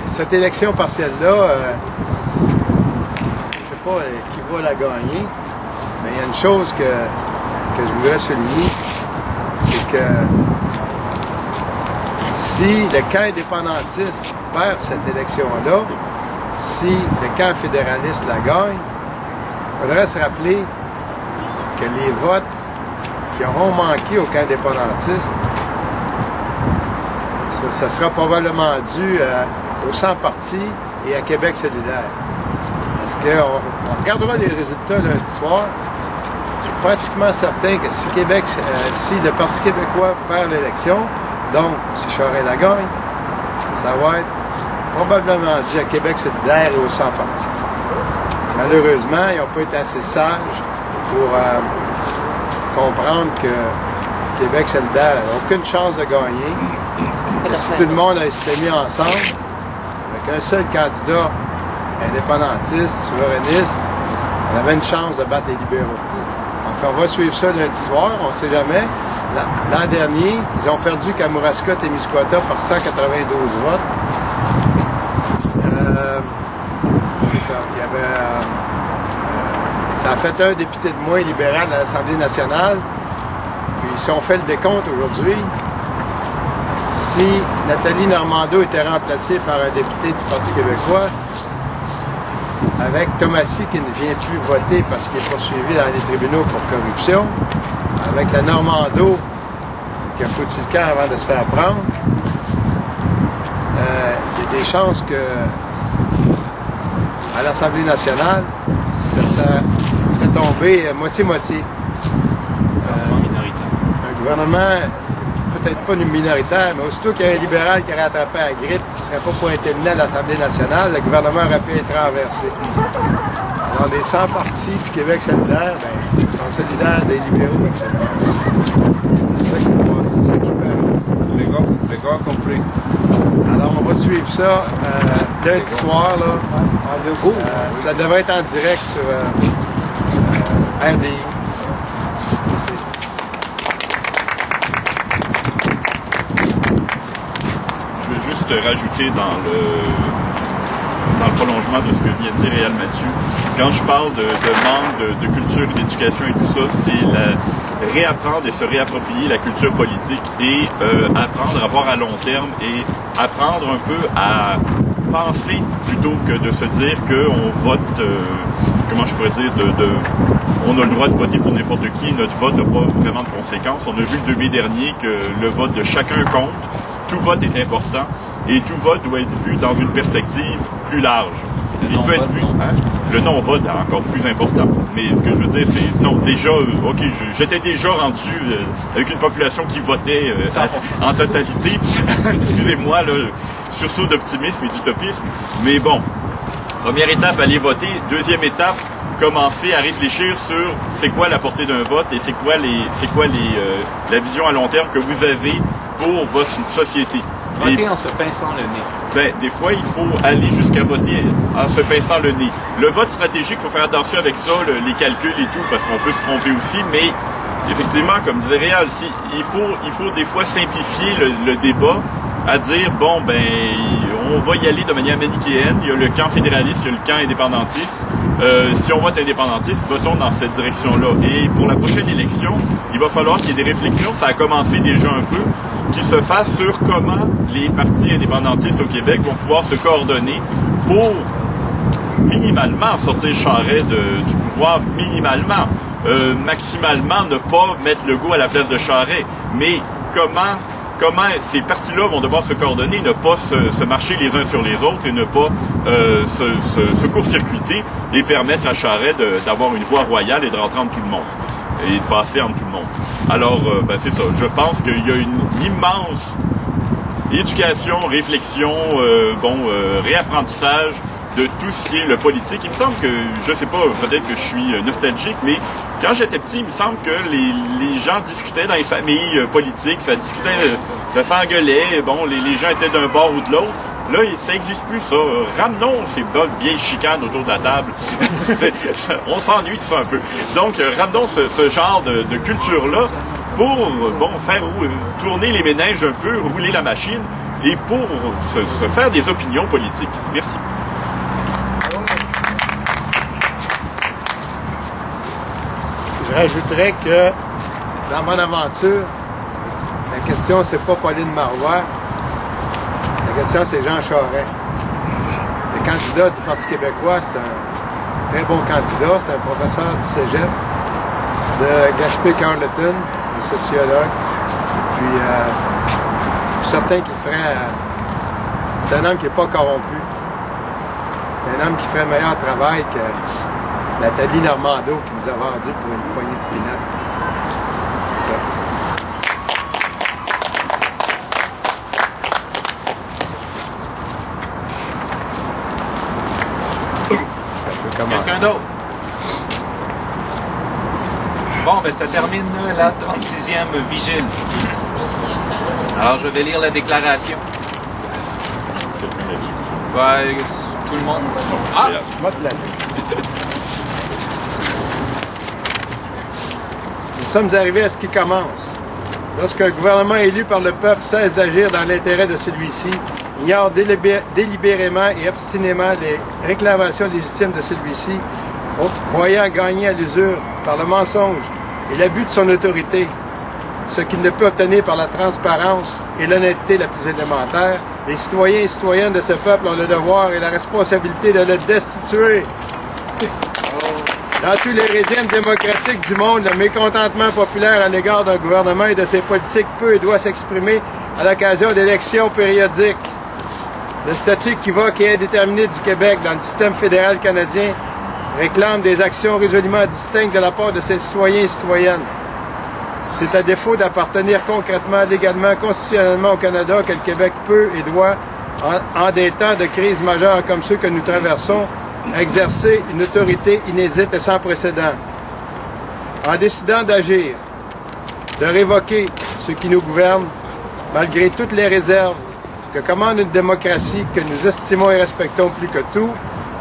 Cette élection partielle-là, je ne sais pas qui va la gagner, mais il y a une chose que je voudrais souligner, c'est que si le camp indépendantiste perd cette élection-là, si le camp fédéraliste la gagne, il faudrait se rappeler que les votes qui auront manqué au camp indépendantiste, ça sera probablement dû aux 100 partis et à Québec solidaire. Parce qu'on regardera les résultats lundi soir. Je suis pratiquement certain que si le Parti québécois perd l'élection, donc si Charest la gagne, ça va être probablement dit à Québec solidaire et au sans-parti. Malheureusement, ils n'ont pas été assez sages pour comprendre que Québec solidaire n'a aucune chance de gagner. Que si tout le monde s'était mis ensemble, avec un seul candidat indépendantiste, souverainiste, on avait une chance de battre les libéraux. Enfin, on va suivre ça lundi soir, on ne sait jamais. L'an dernier, ils ont perdu Kamouraska et Témiscouata par 192 votes. C'est ça. Il y avait, ça a fait un député de moins libéral à l'Assemblée nationale. Puis si on fait le décompte aujourd'hui, si Nathalie Normando était remplacée par un député du Parti québécois, avec Thomasy qui ne vient plus voter parce qu'il est poursuivi dans les tribunaux pour corruption, avec la Normando qui a foutu le camp avant de se faire prendre, il y a des chances que à l'Assemblée nationale, ça serait tombé moitié-moitié. Un gouvernement, peut-être pas minoritaire, mais aussitôt qu'il y a un libéral qui aurait attrapé la grippe et qui ne serait pas pointé le nez à l'Assemblée nationale, le gouvernement aurait pu être renversé. Alors les 100 partis puis Québec solidaire, ben, sont solidaires des libéraux, etc. C'est ça qui fait. Les gars ont compris. Alors on va suivre ça lundi soir. Là. Ça devrait être en direct sur RDI. Je veux juste rajouter dans le prolongement de ce que vient de dire Réal Mathieu. Quand je parle de manque de culture et d'éducation et tout ça, c'est réapprendre et se réapproprier la culture politique et apprendre à voir à long terme et apprendre un peu à penser plutôt que de se dire qu'on vote, comment je pourrais dire, on a le droit de voter pour n'importe qui, notre vote n'a pas vraiment de conséquences. On a vu le 2 mai dernier que le vote de chacun compte, tout vote est important et tout vote doit être vu dans une perspective plus large. Il peut être vu, hein? Le non-vote est encore plus important. Mais ce que je veux dire, c'est, non, déjà, ok, j'étais déjà rendu avec une population qui votait en totalité. Excusez-moi, là, sursaut d'optimisme et d'utopisme. Mais bon, première étape, aller voter. Deuxième étape, commencer à réfléchir sur c'est quoi la portée d'un vote et c'est quoi la vision à long terme que vous avez pour votre société. Voter en se pinçant le nez. Ben, des fois, il faut aller jusqu'à voter en se pinçant le nez. Le vote stratégique, il faut faire attention avec ça, les calculs et tout, parce qu'on peut se tromper aussi, mais effectivement, comme disait Réal, il faut des fois simplifier le débat à dire, bon, ben, on va y aller de manière manichéenne. Il y a le camp fédéraliste, il y a le camp indépendantiste. Si on vote indépendantiste, votons dans cette direction-là. Et pour la prochaine élection, il va falloir qu'il y ait des réflexions, ça a commencé déjà un peu, qui se fassent sur comment les partis indépendantistes au Québec vont pouvoir se coordonner pour minimalement sortir Charest du pouvoir, minimalement. Maximalement, ne pas mettre Legault à la place de Charest. Mais comment ces partis-là vont devoir se coordonner, ne pas se marcher les uns sur les autres et ne pas se court-circuiter et permettre à Charest d'avoir une voie royale et de rentrer entre tout le monde et de passer entre tout le monde. Alors, ben c'est ça. Je pense qu'il y a une immense éducation, réflexion, réapprentissage de tout ce qui est le politique. Il me semble que, je sais pas, peut-être que je suis nostalgique, mais quand j'étais petit, il me semble que les gens discutaient dans les familles politiques, ça discutait, ça s'engueulait, bon, les gens étaient d'un bord ou de l'autre. Là, ça n'existe plus, ça. Ramenons ces bonnes vieilles chicanes autour de la table. On s'ennuie de ça un peu. Donc, ramenons ce genre de culture-là pour, faire tourner les méninges un peu, rouler la machine et pour se faire des opinions politiques. Merci. Je rajouterais que dans mon aventure, la question, c'est pas Pauline Marois. La question, c'est Jean Charest. Le candidat du Parti québécois, c'est un très bon candidat. C'est un professeur du cégep de Gaspé-Carleton, un sociologue. Puis, je suis certain qu'il ferait... c'est un homme qui n'est pas corrompu. un homme qui ferait meilleur travail que Nathalie Normando qui nous a vendu pour une poignée de peanuts. C'est ça. Quelqu'un d'autre? Bon, ben ça termine la 36e vigile. Alors, je vais lire la déclaration. Ouais, tout le monde. Ah! Nous sommes arrivés à ce qui commence. Lorsqu'un gouvernement élu par le peuple cesse d'agir dans l'intérêt de celui-ci, ignore délibérément et obstinément les réclamations légitimes de celui-ci, croyant gagner à l'usure par le mensonge et l'abus de son autorité, ce qu'il ne peut obtenir par la transparence et l'honnêteté la plus élémentaire, les citoyens et citoyennes de ce peuple ont le devoir et la responsabilité de le destituer. Dans tous les régimes démocratiques du monde, le mécontentement populaire à l'égard d'un gouvernement et de ses politiques peut et doit s'exprimer à l'occasion d'élections périodiques. Le statut équivoque et indéterminé du Québec dans le système fédéral canadien réclame des actions résolument distinctes de la part de ses citoyens et citoyennes. C'est à défaut d'appartenir concrètement, légalement, constitutionnellement au Canada que le Québec peut et doit, en des temps de crise majeure comme ceux que nous traversons, exercer une autorité inédite et sans précédent. En décidant d'agir, de révoquer ceux qui nous gouvernent, malgré toutes les réserves que commande une démocratie que nous estimons et respectons plus que tout,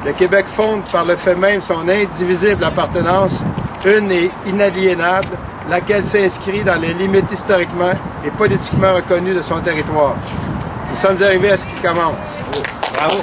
le Québec fonde par le fait même son indivisible appartenance, une et inaliénable, laquelle s'inscrit dans les limites historiquement et politiquement reconnues de son territoire. Nous sommes arrivés à ce qui commence. Bravo!